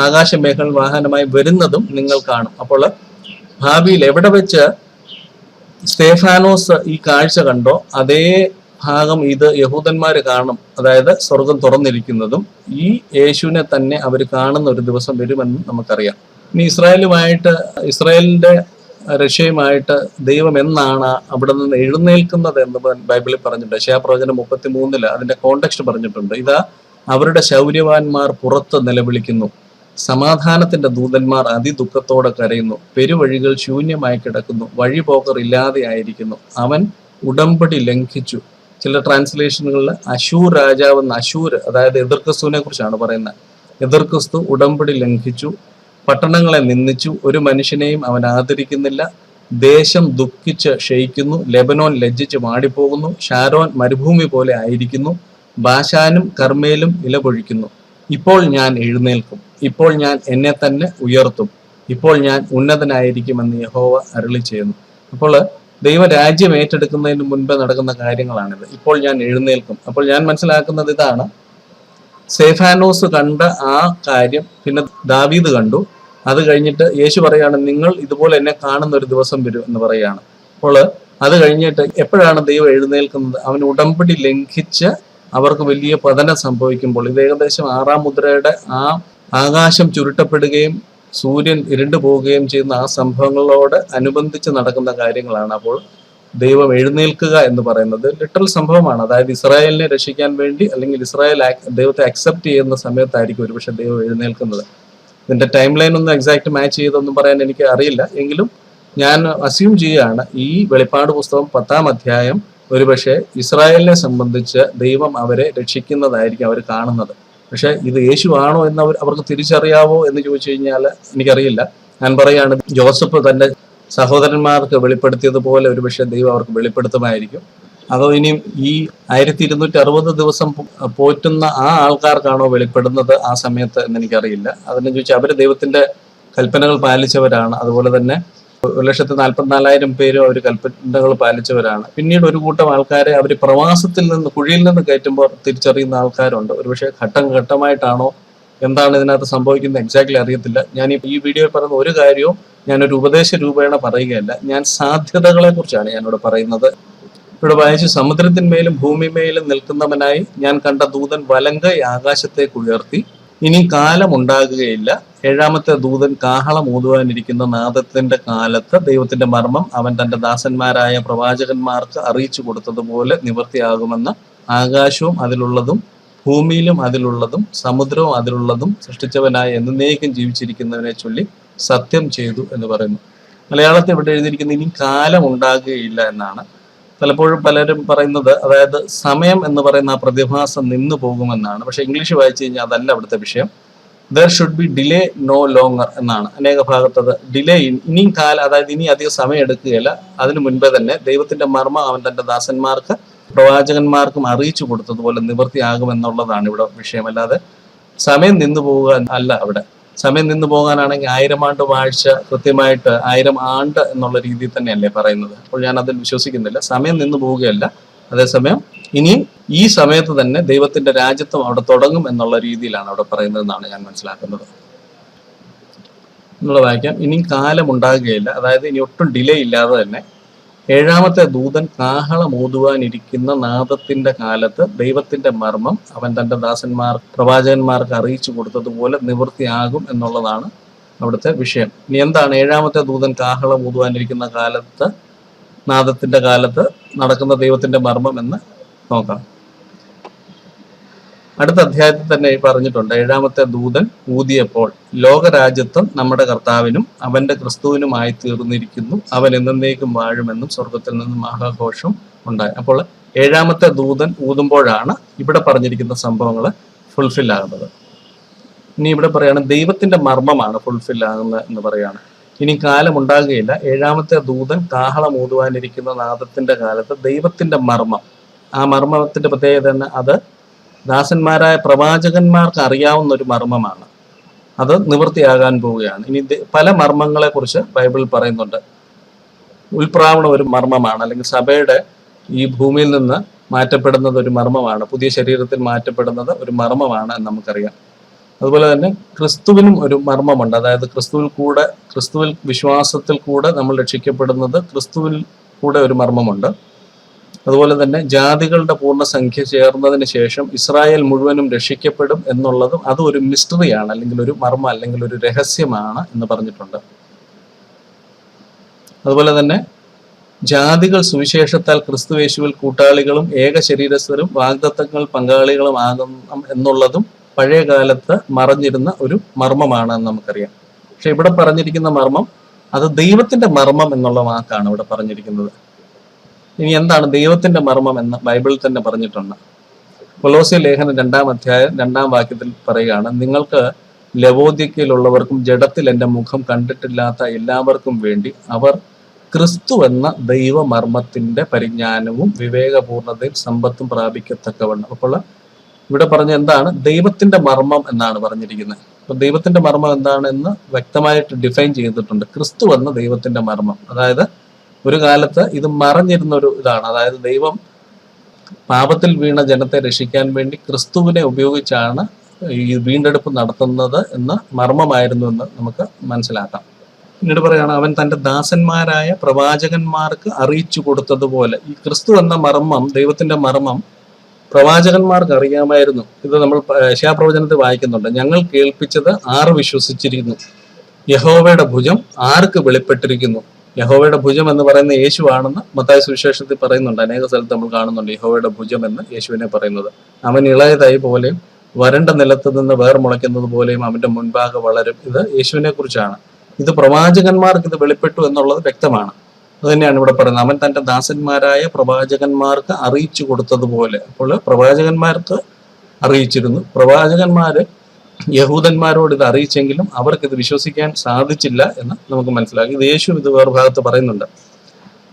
ആകാശമേഘങ്ങൾ വാഹനമായി വരുന്നതും നിങ്ങൾ കാണും. അപ്പോൾ ഭാവിയിൽ എവിടെ വെച്ച് സ്തേഫാനോസ് ഈ കാഴ്ച കണ്ടോ അതേ ഭാഗം ഇത് യഹൂദന്മാര് കാണും. അതായത് സ്വർഗം തുറന്നിരിക്കുന്നതും ഈ യേശുവിനെ തന്നെ അവർ കാണുന്ന ഒരു ദിവസം വരുമെന്ന് നമുക്കറിയാം. ഇനി ഇസ്രായേലിന്റെ രക്ഷയുമായിട്ട് ദൈവം എന്നാണ് അവിടെ നിന്ന് എഴുന്നേൽക്കുന്നത് എന്ന് ബൈബിളിൽ പറഞ്ഞിട്ടുണ്ട്. യെശയ്യാപ്രവചനം 33 അതിന്റെ കോണ്ടെക്സ്റ്റ് പറഞ്ഞിട്ടുണ്ട്. ഇതാ അവരുടെ ശൗര്യവാന്മാർ പുറത്ത് നിലവിളിക്കുന്നു, സമാധാനത്തിന്റെ ദൂതന്മാർ അതിദുഃഖത്തോടെ കരയുന്നു, പെരുവഴികൾ ശൂന്യമായി കിടക്കുന്നു, വഴിപോക്കർ ഇല്ലാതെ ആയിരിക്കുന്നു, അവൻ ഉടമ്പടി ലംഘിച്ചു. ചില ട്രാൻസ്ലേഷനുകളിൽ അശൂർ രാജാവെന്ന്, അശൂർ അതായത് എതിർക്രിസ്തുവിനെ കുറിച്ചാണ് പറയുന്നത്. എതിർക്രിസ്തു ഉടമ്പടി ലംഘിച്ചു, പട്ടണങ്ങളെ നിന്ദിച്ചു, ഒരു മനുഷ്യനെയും അവൻ ആദരിക്കുന്നില്ല, ദേശം ദുഃഖിച്ച് ക്ഷയിക്കുന്നു, ലെബനോൻ ലജ്ജിച്ച് മാടിപ്പോകുന്നു, ഷാരോൻ മരുഭൂമി പോലെ ആയിരിക്കുന്നു, ബാശാനും കർമ്മേലും ഇലപൊഴിക്കുന്നു. ഇപ്പോൾ ഞാൻ എഴുന്നേൽക്കും, ഇപ്പോൾ ഞാൻ എന്നെ തന്നെ ഉയർത്തും, ഇപ്പോൾ ഞാൻ ഉന്നതനായിരിക്കുമെന്ന് യഹോവ അരുളി ചെയ്യുന്നു. അപ്പോൾ ദൈവരാജ്യം ഏറ്റെടുക്കുന്നതിന് മുൻപ് നടക്കുന്ന കാര്യങ്ങളാണിത്. ഇപ്പോൾ ഞാൻ എഴുന്നേൽക്കും. അപ്പോൾ ഞാൻ മനസ്സിലാക്കുന്നത് ഇതാണ്, സ്തേഫാനോസ് കണ്ട ആ കാര്യം പിന്നെ ദാവീദ് കണ്ടു. അത് കഴിഞ്ഞിട്ട് യേശു പറയാണ്, നിങ്ങൾ ഇതുപോലെ എന്നെ കാണുന്ന ഒരു ദിവസം വരും എന്ന് പറയാണ്. അപ്പോൾ അത് കഴിഞ്ഞിട്ട് എപ്പോഴാണ് ദൈവം എഴുന്നേൽക്കുന്നത്? അവൻ ഉടമ്പടി ലംഘിച്ച് അവർക്ക് വലിയ പതനം സംഭവിക്കുമ്പോൾ, ഇത് ഏകദേശം 6-ാം മുദ്രയുടെ ആ ആകാശം ചുരുട്ടപ്പെടുകയും സൂര്യൻ ഇരുണ്ടു പോവുകയും ചെയ്യുന്ന ആ സംഭവങ്ങളോട് അനുബന്ധിച്ച് നടക്കുന്ന കാര്യങ്ങളാണ്. അപ്പോൾ ദൈവം എഴുന്നേൽക്കുക എന്ന് പറയുന്നത് ലിറ്ററൽ സംഭവമാണ്. അതായത് ഇസ്രായേലിനെ രക്ഷിക്കാൻ വേണ്ടി, അല്ലെങ്കിൽ ഇസ്രായേൽ ദൈവത്തെ അക്സെപ്റ്റ് ചെയ്യുന്ന സമയത്തായിരിക്കും ഒരുപക്ഷെ ദൈവം എഴുന്നേൽക്കുന്നത്. ഇതിന്റെ ടൈം ലൈൻ ഒന്നും എക്സാക്ട് മാച്ച് ചെയ്തൊന്നും പറയാൻ എനിക്ക് അറിയില്ല. എങ്കിലും ഞാൻ അസ്യൂം ചെയ്യുകയാണ്, ഈ വെളിപ്പാട് പുസ്തകം 10-ാം അധ്യായം ഒരുപക്ഷെ ഇസ്രായേലിനെ സംബന്ധിച്ച് ദൈവം അവരെ രക്ഷിക്കുന്നതായിരിക്കും അവർ കാണുന്നത്. പക്ഷെ ഇത് യേശു ആണോ എന്ന് അവർക്ക് തിരിച്ചറിയാവോ എന്ന് ചോദിച്ചു കഴിഞ്ഞാൽ എനിക്കറിയില്ല. ഞാൻ പറയാണ്, ജോസഫ് തന്റെ സഹോദരന്മാർക്ക് വെളിപ്പെടുത്തിയതുപോലെ ഒരുപക്ഷെ ദൈവം അവർക്ക് വെളിപ്പെടുത്തുമായിരിക്കും. അതോ ഇനിയും ഈ 1260 ദിവസം പോറ്റുന്ന ആ ആൾക്കാർക്കാണോ വെളിപ്പെടുന്നത് ആ സമയത്ത് എന്ന് എനിക്കറിയില്ല. അതിനെ ചോദിച്ചാൽ അവര് ദൈവത്തിന്റെ കൽപ്പനകൾ പാലിച്ചവരാണ്. അതുപോലെ തന്നെ 1,44,000 പേരും അവർ കൽപ്പനകൾ പാലിച്ചവരാണ്. പിന്നീട് ഒരു കൂട്ടം ആൾക്കാരെ അവർ പ്രവാസത്തിൽ നിന്ന്, കുഴിയിൽ നിന്ന് കയറ്റുമ്പോൾ തിരിച്ചറിയുന്ന ആൾക്കാരുണ്ട്. ഒരുപക്ഷെ ഘട്ടം ഘട്ടമായിട്ടാണോ എന്താണ് ഇതിനകത്ത് സംഭവിക്കുന്നത് എക്സാക്ട്ലി അറിയത്തില്ല. ഞാൻ ഈ വീഡിയോയിൽ പറയുന്ന ഒരു കാര്യവും ഞാനൊരു ഉപദേശ രൂപേണ പറയുകയല്ല, ഞാൻ സാധ്യതകളെ കുറിച്ചാണ് ഞാനിവിടെ പറയുന്നത്. ഇവിടെ വായിച്ചു, സമുദ്രത്തിന്മേലും ഭൂമിമേലും നിൽക്കുന്നവനായി ഞാൻ കണ്ട ദൂതൻ വലങ്കൈ ആകാശത്തേക്ക് ഉയർത്തി, ഇനി കാലം ഉണ്ടാകുകയില്ല, 7-ാമത്തെ ദൂതൻ കാഹളം ഊതുവാനിരിക്കുന്ന നാദത്തിന്റെ കാലത്ത് ദൈവത്തിന്റെ മർമ്മം അവൻ തന്റെ ദാസന്മാരായ പ്രവാചകന്മാർക്ക് അറിയിച്ചു കൊടുത്തതുപോലെ നിവൃത്തിയാകുമെന്ന് ആകാശവും അതിലുള്ളതും ഭൂമിയിലും അതിലുള്ളതും സമുദ്രവും അതിലുള്ളതും സൃഷ്ടിച്ചവനായ എന്നേക്കും ജീവിച്ചിരിക്കുന്നവനെ ചൊല്ലി സത്യം ചെയ്തു എന്ന് പറയുന്നു. മലയാളത്തിൽ ഇവിടെ എഴുതിയിരിക്കുന്നത് ഇനി കാലം ഉണ്ടാകുകയില്ല എന്നാണ്. പലപ്പോഴും പലരും പറയുന്നത്, അതായത് സമയം എന്ന് പറയുന്ന ആ പ്രതിഭാസം നിന്നു പോകുമെന്നാണ്. പക്ഷെ ഇംഗ്ലീഷ് വായിച്ചു കഴിഞ്ഞാൽ അതല്ല അവിടുത്തെ വിഷയം. There should be delay no longer എന്നാണ്. അനേക ഭാഗത്തത് ഡിലേ, ഇനിയും കാലം, അതായത് ഇനി അധികം സമയം എടുക്കുകയില്ല, അതിനു മുൻപേ തന്നെ ദൈവത്തിന്റെ മർമ്മം അവൻ തന്റെ ദാസന്മാർക്ക് പ്രവാചകന്മാർക്കും അറിയിച്ചു കൊടുത്തതുപോലെ നിവൃത്തിയാകുമെന്നുള്ളതാണ് ഇവിടെ വിഷയം. അല്ലാതെ സമയം നിന്നു പോവുക അല്ല അവിടെ. സമയം നിന്നു പോകാനാണെങ്കിൽ 1000 ആണ്ട് വാഴ്ച കൃത്യമായിട്ട് 1000 ആണ്ട് എന്നുള്ള രീതിയിൽ തന്നെയല്ലേ പറയുന്നത്. അപ്പോൾ ഞാൻ അതിൽ വിശ്വസിക്കുന്നില്ല. സമയം നിന്നു പോവുകയല്ല, അതേസമയം ഇനിയും ഈ സമയത്ത് തന്നെ ദൈവത്തിന്റെ രാജ്യത്വം അവിടെ തുടങ്ങും എന്നുള്ള രീതിയിലാണ് അവിടെ പറയുന്നതെന്നാണ് ഞാൻ മനസ്സിലാക്കുന്നത്. നമ്മൾ വായിക്കാം, ഇനിയും കാലം ഉണ്ടാകുകയില്ല, അതായത് ഇനി ഒട്ടും ഡിലേ ഇല്ലാതെ തന്നെ 7-ാമത്തെ ദൂതൻ കാഹളം ഊതുവാനിരിക്കുന്ന നാദത്തിന്റെ കാലത്ത് ദൈവത്തിന്റെ മർമ്മം അവൻ തന്റെ പ്രവാചകന്മാർക്ക് അറിയിച്ചു കൊടുത്തതുപോലെ നിവൃത്തിയാകും എന്നുള്ളതാണ് അവിടുത്തെ വിഷയം. ഇനി എന്താണ് 7-ാമത്തെ ദൂതൻ കാഹളം ഊതുവാനിരിക്കുന്ന കാലത്ത്, നാദത്തിന്റെ കാലത്ത് നടക്കുന്ന ദൈവത്തിന്റെ മർമ്മം എന്ന് നോക്കാം. അടുത്ത അധ്യായത്തിൽ തന്നെ പറഞ്ഞിട്ടുണ്ട്, 7-ാമത്തെ ദൂതൻ ഊതിയപ്പോൾ ലോകരാജ്യത്വം നമ്മുടെ കർത്താവിനും അവന്റെ ക്രിസ്തുവിനുമായി തീർന്നിരിക്കുന്നു, അവൻ എന്നേക്കും വാഴുമെന്നും സ്വർഗത്തിൽ നിന്നും മഹാഘോഷം ഉണ്ടായി. അപ്പോൾ 7-ാമത്തെ ദൂതൻ ഊതുമ്പോഴാണ് ഇവിടെ പറഞ്ഞിരിക്കുന്ന സംഭവങ്ങൾ ഫുൾഫിൽ ആകുന്നത്. ഇനി ഇവിടെ പറയാണ് ദൈവത്തിന്റെ മർമ്മമാണ് ഫുൾഫിൽ ആകുന്നത് എന്ന് പറയാണ്. ഇനി കാലമുണ്ടാകുകയില്ല, ഏഴാമത്തെ ദൂതൻ കാഹളമൂതുവാനിരിക്കുന്ന നാദത്തിന്റെ കാലത്ത് ദൈവത്തിന്റെ മർമ്മം. ആ മർമ്മത്തിന്റെ പ്രത്യേകത തന്നെ അത് ദാസന്മാരായ പ്രവാചകന്മാർക്ക് അറിയാവുന്ന ഒരു മർമ്മമാണ്. അത് നിവൃത്തിയാകാൻ പോവുകയാണ്. ഇനി പല മർമ്മങ്ങളെ കുറിച്ച് ബൈബിളിൽ പറയുന്നുണ്ട്. ഉൽപ്രാവണം ഒരു മർമ്മമാണ്, അല്ലെങ്കിൽ സഭയുടെ ഈ ഭൂമിയിൽ നിന്ന് മാറ്റപ്പെടുന്നത് ഒരു മർമ്മമാണ്, പുതിയ ശരീരത്തിൽ മാറ്റപ്പെടുന്നത് ഒരു മർമ്മമാണ് എന്ന് നമുക്കറിയാം. അതുപോലെ തന്നെ ക്രിസ്തുവിനും ഒരു മർമ്മമുണ്ട്. അതായത് ക്രിസ്തുവിൽ വിശ്വാസത്തിൽ കൂടെ നമ്മൾ രക്ഷിക്കപ്പെടുന്നത് ക്രിസ്തുവിൽ കൂടെ ഒരു മർമ്മമുണ്ട്. അതുപോലെ തന്നെ ജാതികളുടെ പൂർണ്ണസംഖ്യ ചേർന്നതിന് ശേഷം ഇസ്രായേൽ മുഴുവനും രക്ഷിക്കപ്പെടും എന്നുള്ളതും അത് ഒരു മിസ്റ്ററിയാണ്, അല്ലെങ്കിൽ ഒരു മർമ്മം, അല്ലെങ്കിൽ ഒരു രഹസ്യമാണ് എന്ന് പറഞ്ഞിട്ടുണ്ട്. അതുപോലെ തന്നെ ജാതികൾ സുവിശേഷത്താൽ ക്രിസ്തുയേശുവിൽ കൂട്ടാളികളും ഏക ശരീരസ്ഥരും വാഗ്ദത്തങ്ങൾ പങ്കാളികളും ആകും എന്നുള്ളതും പഴയ കാലത്ത് മറഞ്ഞിരുന്ന ഒരു മർമ്മമാണ് എന്ന് നമുക്കറിയാം. പക്ഷെ ഇവിടെ പറഞ്ഞിരിക്കുന്ന മർമ്മം അത് ദൈവത്തിന്റെ മർമ്മം എന്നുള്ള വാക്കാണ് ഇവിടെ പറഞ്ഞിരിക്കുന്നത്. ഇനി എന്താണ് ദൈവത്തിന്റെ മർമ്മം എന്ന് ബൈബിളിൽ തന്നെ പറഞ്ഞിട്ടുണ്ട്. കൊലോസ്യ ലേഖനം 2-ാം അധ്യായം 2-ാം വാക്യത്തിൽ പറയുകയാണ്, നിങ്ങൾക്ക് ലവോദിക്കയിലുള്ളവർക്കും ജഡത്തിൽ എൻ്റെ മുഖം കണ്ടിട്ടില്ലാത്ത എല്ലാവർക്കും വേണ്ടി അവർ ക്രിസ്തു എന്ന ദൈവമർമ്മത്തിന്റെ പരിജ്ഞാനവും വിവേകപൂർണതയും സമ്പത്തും പ്രാപിക്കത്തക്കവണ്ണം. അപ്പോൾ ഇവിടെ പറഞ്ഞ എന്താണ്? ദൈവത്തിന്റെ മർമ്മം എന്നാണ് പറഞ്ഞിരിക്കുന്നത്. അപ്പൊ ദൈവത്തിന്റെ മർമ്മം എന്താണെന്ന് വ്യക്തമായിട്ട് ഡിഫൈൻ ചെയ്തിട്ടുണ്ട്. ക്രിസ്തു എന്ന ദൈവത്തിന്റെ മർമ്മം. അതായത് ഒരു കാലത്ത് ഇത് മറഞ്ഞിരുന്ന ഒരു ഇതാണ്. അതായത് ദൈവം പാപത്തിൽ വീണ ജനത്തെ രക്ഷിക്കാൻ വേണ്ടി ക്രിസ്തുവിനെ ഉപയോഗിച്ചാണ് ഈ വീണ്ടെടുപ്പ് നടത്തുന്നത് എന്ന് മർമ്മമായിരുന്നു എന്ന് നമുക്ക് മനസ്സിലാക്കാം. പിന്നീട് പറയുകയാണ്, അവൻ തന്റെ ദാസന്മാരായ പ്രവാചകന്മാർക്ക് അറിയിച്ചു കൊടുത്തതുപോലെ. ഈ ക്രിസ്തു എന്ന മർമ്മം, ദൈവത്തിന്റെ മർമ്മം പ്രവാചകന്മാർക്ക് അറിയാമായിരുന്നു. ഇത് നമ്മൾ യെശയ്യാപ്രവചനത്തിൽ വായിക്കുന്നുണ്ട്. ഞങ്ങൾ കേൾപ്പിച്ചത് ആറ് വിശ്വസിച്ചിരിക്കുന്നു, യഹോവയുടെ ഭുജം ആർക്ക് വെളിപ്പെട്ടിരിക്കുന്നു. യഹോവയുടെ ഭുജം എന്ന് പറയുന്ന യേശു ആണെന്ന് മത്തായി സുവിശേഷത്തിൽ പറയുന്നുണ്ട്. അനേക സ്ഥലത്ത് നമ്മൾ കാണുന്നുണ്ട് യഹോവയുടെ ഭുജം എന്ന് യേശുവിനെ പറയുന്നത്. അവൻ ഇളയതായി പോലെയും വരണ്ട നിലത്ത് നിന്ന് വേർ മുളയ്ക്കുന്നത് പോലെയും അവന്റെ മുൻപാകെ വളരും. ഇത് യേശുവിനെ കുറിച്ചാണ്. ഇത് പ്രവാചകന്മാർക്ക് ഇത് വെളിപ്പെട്ടു എന്നുള്ളത് വ്യക്തമാണ്. അത് തന്നെയാണ് ഇവിടെ പറയുന്നത്. അവൻ തന്റെ ദാസന്മാരായ പ്രവാചകന്മാർക്ക് അറിയിച്ചു കൊടുത്തതുപോലെ. അപ്പോൾ പ്രവാചകന്മാർക്ക് അറിയിച്ചിരുന്നു. പ്രവാചകന്മാര് യഹൂദന്മാരോട് ഇത് അറിയിച്ചെങ്കിലും അവർക്ക് ഇത് വിശ്വസിക്കാൻ സാധിച്ചില്ല എന്ന് നമുക്ക് മനസ്സിലാക്കി. ഇത് യേശു ഇത് വേറെ ഭാഗത്ത് പറയുന്നുണ്ട്.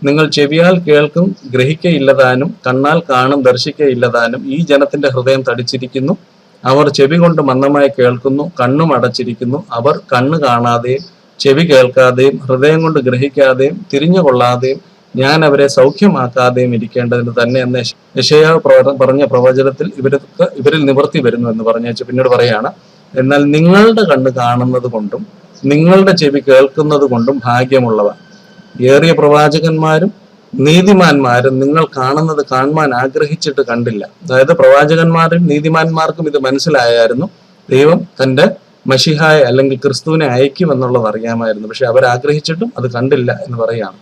നിങ്ങൾ ചെവിയാൽ കേൾക്കും ഗ്രഹിക്കയില്ലതാനും കണ്ണാൽ കാണും ദർശിക്കയില്ലതാനും ഈ ജനത്തിന്റെ ഹൃദയം തടിച്ചിരിക്കുന്നു. അവർ ചെവി കൊണ്ട് മന്ദമായി കേൾക്കുന്നു, കണ്ണും അടച്ചിരിക്കുന്നു. അവർ കണ്ണ് കാണാതെയും ചെവി കേൾക്കാതെയും ഹൃദയം കൊണ്ട് ഗ്രഹിക്കാതെയും തിരിഞ്ഞു കൊള്ളാതെയും ഞാൻ അവരെ സൗഖ്യമാക്കാതെയും ഇരിക്കേണ്ടതിന് തന്നെ എന്ന് യെശയ്യാവ് പറഞ്ഞ പ്രവചനത്തിൽ ഇവരിൽ നിവർത്തി വരുന്നു എന്ന് പറഞ്ഞു. പിന്നീട് പറയാണ്, എന്നാൽ നിങ്ങളുടെ കണ്ണ് കാണുന്നത് കൊണ്ടും നിങ്ങളുടെ ചെവി കേൾക്കുന്നത് കൊണ്ടും ഭാഗ്യമുള്ളവ. ഏറിയ പ്രവാചകന്മാരും നീതിമാന്മാരും നിങ്ങൾ കാണുന്നത് കാണുവാൻ ആഗ്രഹിച്ചിട്ട് കണ്ടില്ല. അതായത് പ്രവാചകന്മാരും നീതിമാന്മാർക്കും ഇത് മനസ്സിലായായിരുന്നു. ദൈവം തന്റെ മശിഹായ അല്ലെങ്കിൽ ക്രിസ്തുവിനെ അയക്കും എന്നുള്ളത് അറിയാമായിരുന്നു. പക്ഷെ അവരാഗ്രഹിച്ചിട്ടും അത് കണ്ടില്ല എന്ന് പറയുകയാണ്.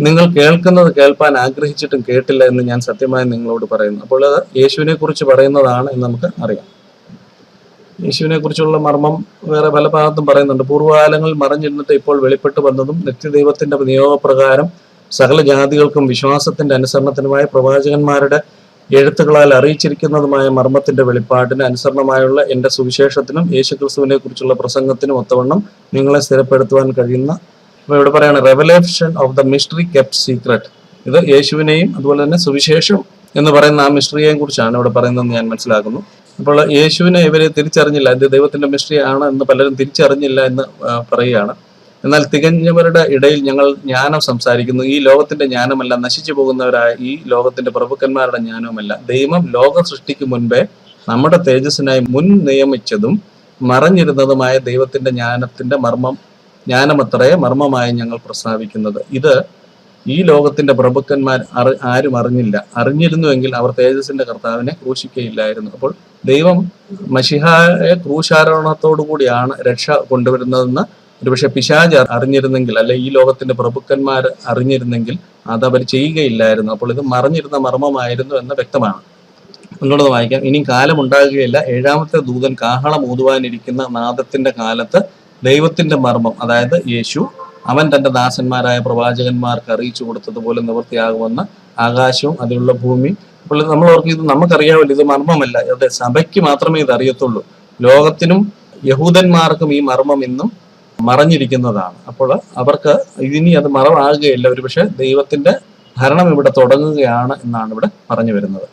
നിങ്ങൾ കേൾക്കുന്നത് കേൾപ്പാൻ ആഗ്രഹിച്ചിട്ടും കേട്ടില്ല എന്ന് ഞാൻ സത്യമായി നിങ്ങളോട് പറയുന്നു. അപ്പോൾ അത് യേശുവിനെ കുറിച്ച് പറയുന്നതാണ് എന്ന് നമുക്ക് അറിയാം. യേശുവിനെ കുറിച്ചുള്ള മർമ്മം വേറെ പല ഭാഗത്തും പറയുന്നുണ്ട്. പൂർവ്വകാലങ്ങളിൽ മറഞ്ഞിരുന്നിട്ട് ഇപ്പോൾ വെളിപ്പെട്ടു വന്നതും നിത്യദൈവത്തിന്റെ നിയോഗപ്രകാരം സകല ജാതികൾക്കും വിശ്വാസത്തിന്റെ അനുസരണത്തിനുമായി പ്രവാചകന്മാരുടെ എഴുത്തുകളാൽ അറിയിച്ചിരിക്കുന്നതുമായ മർമ്മത്തിന്റെ വെളിപ്പാടിന് അനുസരണമായുള്ള എന്റെ സുവിശേഷത്തിനും യേശുക്രിസ്തുവിനെ കുറിച്ചുള്ള പ്രസംഗത്തിനും ഒത്തവണ്ണം നിങ്ങളെ സ്ഥിരപ്പെടുത്തുവാൻ കഴിയുന്ന, ഇവിടെ പറയാണ്, revelation of the mystery kept secret. ഇത് യേശുവിനെയും അതുപോലെ തന്നെ സുവിശേഷം എന്ന് പറയുന്ന ആ മിസ്റ്ററിയെയും കുറിച്ചാണ് ഇവിടെ പറയുന്നതെന്ന് ഞാൻ മനസ്സിലാക്കുന്നു. അപ്പോൾ യേശുവിനെ ഇവര് തിരിച്ചറിഞ്ഞില്ല, ഇത് ദൈവത്തിന്റെ മിസ്റ്ററി ആണ് എന്ന് പലരും തിരിച്ചറിഞ്ഞില്ല എന്ന് പറയുകയാണ്. എന്നാൽ തികഞ്ഞവരുടെ ഇടയിൽ ഞങ്ങൾ ജ്ഞാനം സംസാരിക്കുന്നു. ഈ ലോകത്തിന്റെ ജ്ഞാനമല്ല, നശിച്ചു പോകുന്നവരായ ഈ ലോകത്തിന്റെ പ്രഭുക്കന്മാരുടെ ജ്ഞാനവുമല്ല. ദൈവം ലോക സൃഷ്ടിക്ക് മുൻപേ നമ്മുടെ തേജസ്സിനായി മുൻ നിയമിച്ചതും മറഞ്ഞിരുന്നതുമായ ദൈവത്തിന്റെ ജ്ഞാനത്തിന്റെ ജ്ഞാനമത്രേ മർമ്മമായി ഞങ്ങൾ പ്രസ്താവിക്കുന്നത്. ഇത് ഈ ലോകത്തിന്റെ പ്രഭുക്കന്മാർ ആരും അറിഞ്ഞില്ല. അറിഞ്ഞിരുന്നുവെങ്കിൽ അവർ തേജസ്സിന്റെ കർത്താവിനെ ക്രൂശിക്കയില്ലായിരുന്നു. അപ്പോൾ ദൈവം മശിഹായെ ക്രൂശാരോഹണത്തോടു കൂടിയാണ് രക്ഷ കൊണ്ടുവരുന്നതെന്ന് ഒരുപക്ഷെ പിശാച് അറിഞ്ഞിരുന്നെങ്കിൽ, അല്ലെ ഈ ലോകത്തിന്റെ പ്രഭുക്കന്മാർ അറിഞ്ഞിരുന്നെങ്കിൽ അത് അവർ ചെയ്യുകയില്ലായിരുന്നു. അപ്പോൾ ഇത് മറഞ്ഞിരുന്ന മർമ്മമായിരുന്നു എന്ന് വ്യക്തമാണ്. മുന്നോട്ട് വായിക്കാം. ഇനി കാലമുണ്ടാകുകയില്ല, ഏഴാമത്തെ ദൂതൻ കാഹളം ഊതുവാനിരിക്കുന്ന നാദത്തിന്റെ കാലത്ത് ദൈവത്തിന്റെ മർമ്മം, അതായത് യേശു, അവൻ തന്റെ ദാസന്മാരായ പ്രവാചകന്മാർക്ക് അറിയിച്ചു കൊടുത്തതുപോലെ നിവൃത്തിയാകുമെന്ന് ആകാശവും അതിലുള്ള ഭൂമി. അപ്പോൾ നമ്മൾ ഓർക്കും, ഇത് നമുക്കറിയാമല്ലോ, ഇത് മർമ്മമല്ല, അതെ സഭയ്ക്ക് മാത്രമേ ഇത് അറിയത്തുള്ളൂ. ലോകത്തിനും യഹൂദന്മാർക്കും ഈ മർമ്മം ഇന്നും മറഞ്ഞിരിക്കുന്നതാണ്. അപ്പോൾ അവർക്ക് ഇനി അത് മറവാകുകയില്ല. ഒരുപക്ഷെ ദൈവത്തിന്റെ ഭരണം ഇവിടെ തുടങ്ങുകയാണ് എന്നാണ് ഇവിടെ പറഞ്ഞു വരുന്നത്.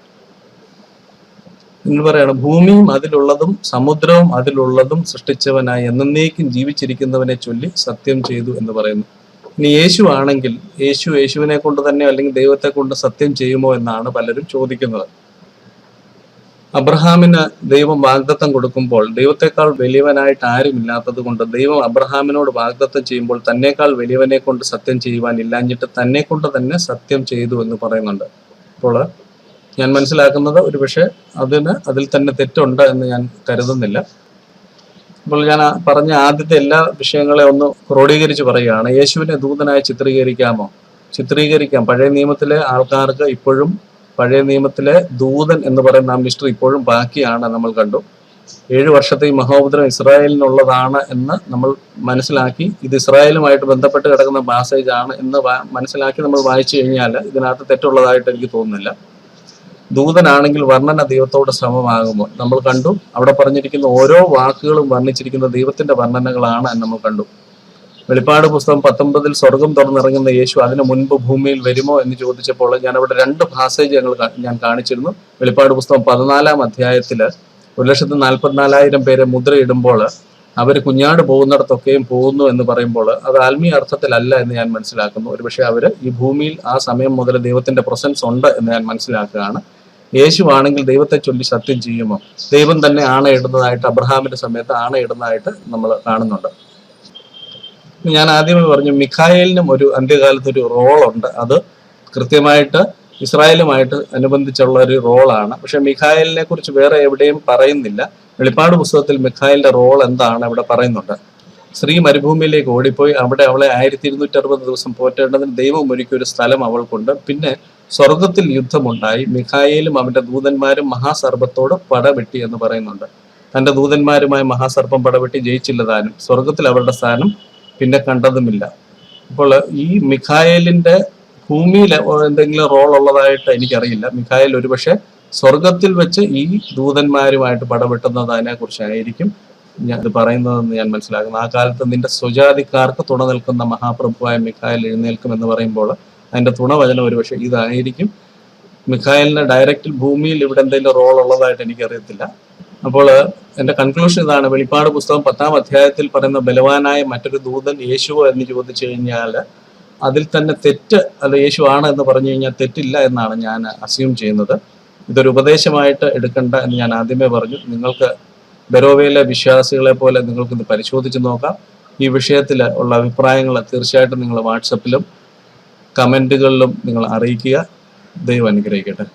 എന്ന് പറയണം, ഭൂമിയും അതിലുള്ളതും സമുദ്രവും അതിലുള്ളതും സൃഷ്ടിച്ചവനായി എന്നേക്കും ജീവിച്ചിരിക്കുന്നവനെ ചൊല്ലി സത്യം ചെയ്തു എന്ന് പറയുന്നു. ഇനി യേശു ആണെങ്കിൽ യേശുവിനെ കൊണ്ട് തന്നെ അല്ലെങ്കിൽ ദൈവത്തെ കൊണ്ട് സത്യം ചെയ്യുമോ എന്നാണ് പലരും ചോദിക്കുന്നത്. അബ്രഹാമിന് ദൈവം വാഗ്ദത്തം കൊടുക്കുമ്പോൾ ദൈവത്തെക്കാൾ വലിയവനായിട്ട് ആരുമില്ലാത്തത് കൊണ്ട് ദൈവം അബ്രഹാമിനോട് വാഗ്ദത്തം ചെയ്യുമ്പോൾ തന്നെക്കാൾ വലിയവനെ കൊണ്ട് സത്യം ചെയ്യുവാൻ ഇല്ലാഞ്ഞിട്ട് തന്നെ കൊണ്ട് തന്നെ സത്യം ചെയ്തു എന്ന് പറയുന്നുണ്ട്. അപ്പോൾ ഞാൻ മനസ്സിലാക്കുന്നത് ഒരുപക്ഷെ അതിൽ തന്നെ തെറ്റുണ്ട് എന്ന് ഞാൻ കരുതുന്നില്ല. അപ്പോൾ ഞാൻ പറഞ്ഞ ആദ്യത്തെ എല്ലാ വിഷയങ്ങളെ ഒന്ന് ക്രോഡീകരിച്ച് പറയുകയാണ്. യേശുവിനെ ദൂതനായി ചിത്രീകരിക്കാം. പഴയ നിയമത്തിലെ ആൾക്കാർക്ക് ഇപ്പോഴും പഴയ നിയമത്തിലെ ദൂതൻ എന്ന് പറയുന്ന ആ മിസ്റ്റർ ഇപ്പോഴും ബാക്കിയാണ്. നമ്മൾ കണ്ടു 7 വർഷത്തെ ഈ മഹോപദ്രവം ഇസ്രായേലിനുള്ളതാണ് എന്ന് നമ്മൾ മനസ്സിലാക്കി, ഇത് ഇസ്രായേലുമായിട്ട് ബന്ധപ്പെട്ട് കിടക്കുന്ന പാസേജ് ആണ് എന്ന് മനസ്സിലാക്കി നമ്മൾ വായിച്ചു കഴിഞ്ഞാൽ ഇതിനകത്ത് തെറ്റുള്ളതായിട്ട് എനിക്ക് തോന്നുന്നില്ല. ദൂതനാണെങ്കിൽ വർണ്ണന ദൈവത്തോട് സമമാകുമോ? നമ്മൾ കണ്ടു. അവിടെ പറഞ്ഞിരിക്കുന്ന ഓരോ വാക്കുകളും വർണ്ണിച്ചിരിക്കുന്ന ദൈവത്തിന്റെ വർണ്ണനകളാണ് എന്ന് നമ്മൾ കണ്ടു. വെളിപ്പാട് പുസ്തകം 19 സ്വർഗം തുറന്നിറങ്ങുന്ന യേശു അതിനു മുൻപ് ഭൂമിയിൽ വരുമോ എന്ന് ചോദിച്ചപ്പോൾ ഞാൻ അവിടെ 2 പാസേജ് ഞാൻ കാണിച്ചിരുന്നു. വെളിപ്പാട് പുസ്തകം 14-ാം അധ്യായത്തില് 1,44,000 പേരെ മുദ്രയിടുമ്പോൾ അവർ കുഞ്ഞാട് പോകുന്നിടത്തൊക്കെയും പോകുന്നു എന്ന് പറയുമ്പോൾ അത് ആത്മീയ അർത്ഥത്തിലല്ല എന്ന് ഞാൻ മനസ്സിലാക്കുന്നു. ഒരുപക്ഷെ അവര് ഈ ഭൂമിയിൽ ആ സമയം മുതൽ ദൈവത്തിന്റെ പ്രസൻസ് ഉണ്ട് എന്ന് ഞാൻ മനസ്സിലാക്കുകയാണ്. യേശു ആണെങ്കിൽ ദൈവത്തെ ചൊല്ലി സത്യം ചെയ്യുമോ? ദൈവം തന്നെ ആണയിടുന്നതായിട്ട് അബ്രഹാമിന്റെ സമയത്ത് ആണയിടുന്നതായിട്ട് നമ്മൾ കാണുന്നുണ്ട്. ഞാൻ ആദ്യമേ പറഞ്ഞു, മിഖായേലിനും ഒരു അന്ത്യകാലത്ത് ഒരു റോളുണ്ട്. അത് കൃത്യമായിട്ട് ഇസ്രായേലുമായിട്ട് അനുബന്ധിച്ചുള്ള ഒരു റോളാണ്. പക്ഷെ മിഖായേലിനെ കുറിച്ച് വേറെ എവിടെയും പറയുന്നില്ല. വെളിപ്പാട് പുസ്തകത്തിൽ മിഖായേലിന്റെ റോൾ എന്താണ് ഇവിടെ പറയുന്നുണ്ട്. സ്ത്രീ മരുഭൂമിയിലേക്ക് ഓടിപ്പോയി അവിടെ അവളെ 1260 ദിവസം പോറ്റേണ്ടതിന് ദൈവം ഒരുക്കിയ ഒരു സ്ഥലം അവൾക്കുണ്ട്. പിന്നെ സ്വർഗത്തിൽ യുദ്ധമുണ്ടായി, മിഖായേലും അവന്റെ ദൂതന്മാരും മഹാസർപ്പത്തോട് പടവെട്ടി എന്ന് പറയുന്നുണ്ട്. തന്റെ ദൂതന്മാരുമായി മഹാസർപ്പം പടവെട്ടി ജയിച്ചില്ല താനും. സ്വർഗത്തിൽ അവരുടെ സ്ഥാനം പിന്നെ കണ്ടതുമില്ല. അപ്പോൾ ഈ മിഖായേലിന്റെ ഭൂമിയിൽ എന്തെങ്കിലും റോൾ ഉള്ളതായിട്ട് എനിക്കറിയില്ല. മിഖായേൽ ഒരുപക്ഷെ സ്വർഗത്തിൽ വെച്ച് ഈ ദൂതന്മാരുമായിട്ട് പടവെട്ടുന്നത് അതിനെ കുറിച്ചായിരിക്കും ഞാൻ ഇത് പറയുന്നതെന്ന് ഞാൻ മനസ്സിലാക്കുന്നു. ആ കാലത്ത് നിന്റെ സ്വജാതിക്കാർക്ക് തുണ നിൽക്കുന്ന മഹാപ്രഭുവായ മിഖായേൽ എഴുന്നേൽക്കും എന്ന് പറയുമ്പോൾ അതിന്റെ തുണവചനം ഒരുപക്ഷെ ഇതായിരിക്കും. മിഖായേലിന് ഡയറക്റ്റ് ഭൂമിയിൽ ഇവിടെ എന്തെങ്കിലും റോൾ ഉള്ളതായിട്ട് എനിക്കറിയത്തില്ല. അപ്പോൾ എന്റെ കൺക്ലൂഷൻ ഇതാണ്. വെളിപ്പാട് പുസ്തകം 10-ാം അധ്യായത്തിൽ പറയുന്ന ബലവാനായ മറ്റൊരു ദൂതൻ യേശുവോ എന്ന് ചോദിച്ചു കഴിഞ്ഞാൽ അതിൽ തന്നെ തെറ്റ് അത് യേശു ആണ് എന്ന് പറഞ്ഞു കഴിഞ്ഞാൽ തെറ്റില്ല എന്നാണ് ഞാൻ അസ്യൂം ചെയ്യുന്നത്. ഇതൊരു ഉപദേശമായിട്ട് എടുക്കണ്ട എന്ന് ഞാൻ ആദ്യമേ പറഞ്ഞു. നിങ്ങൾക്ക് ബെരോവയിലെ വിശ്വാസികളെ പോലെ നിങ്ങൾക്കിത് പരിശോധിച്ച് നോക്കാം. ഈ വിഷയത്തിൽ ഉള്ള അഭിപ്രായങ്ങൾ തീർച്ചയായിട്ടും നിങ്ങൾ വാട്സപ്പിലും കമൻറ്റുകളിലും നിങ്ങൾ അറിയിക്കുക. ദൈവം അനുഗ്രഹിക്കട്ടെ.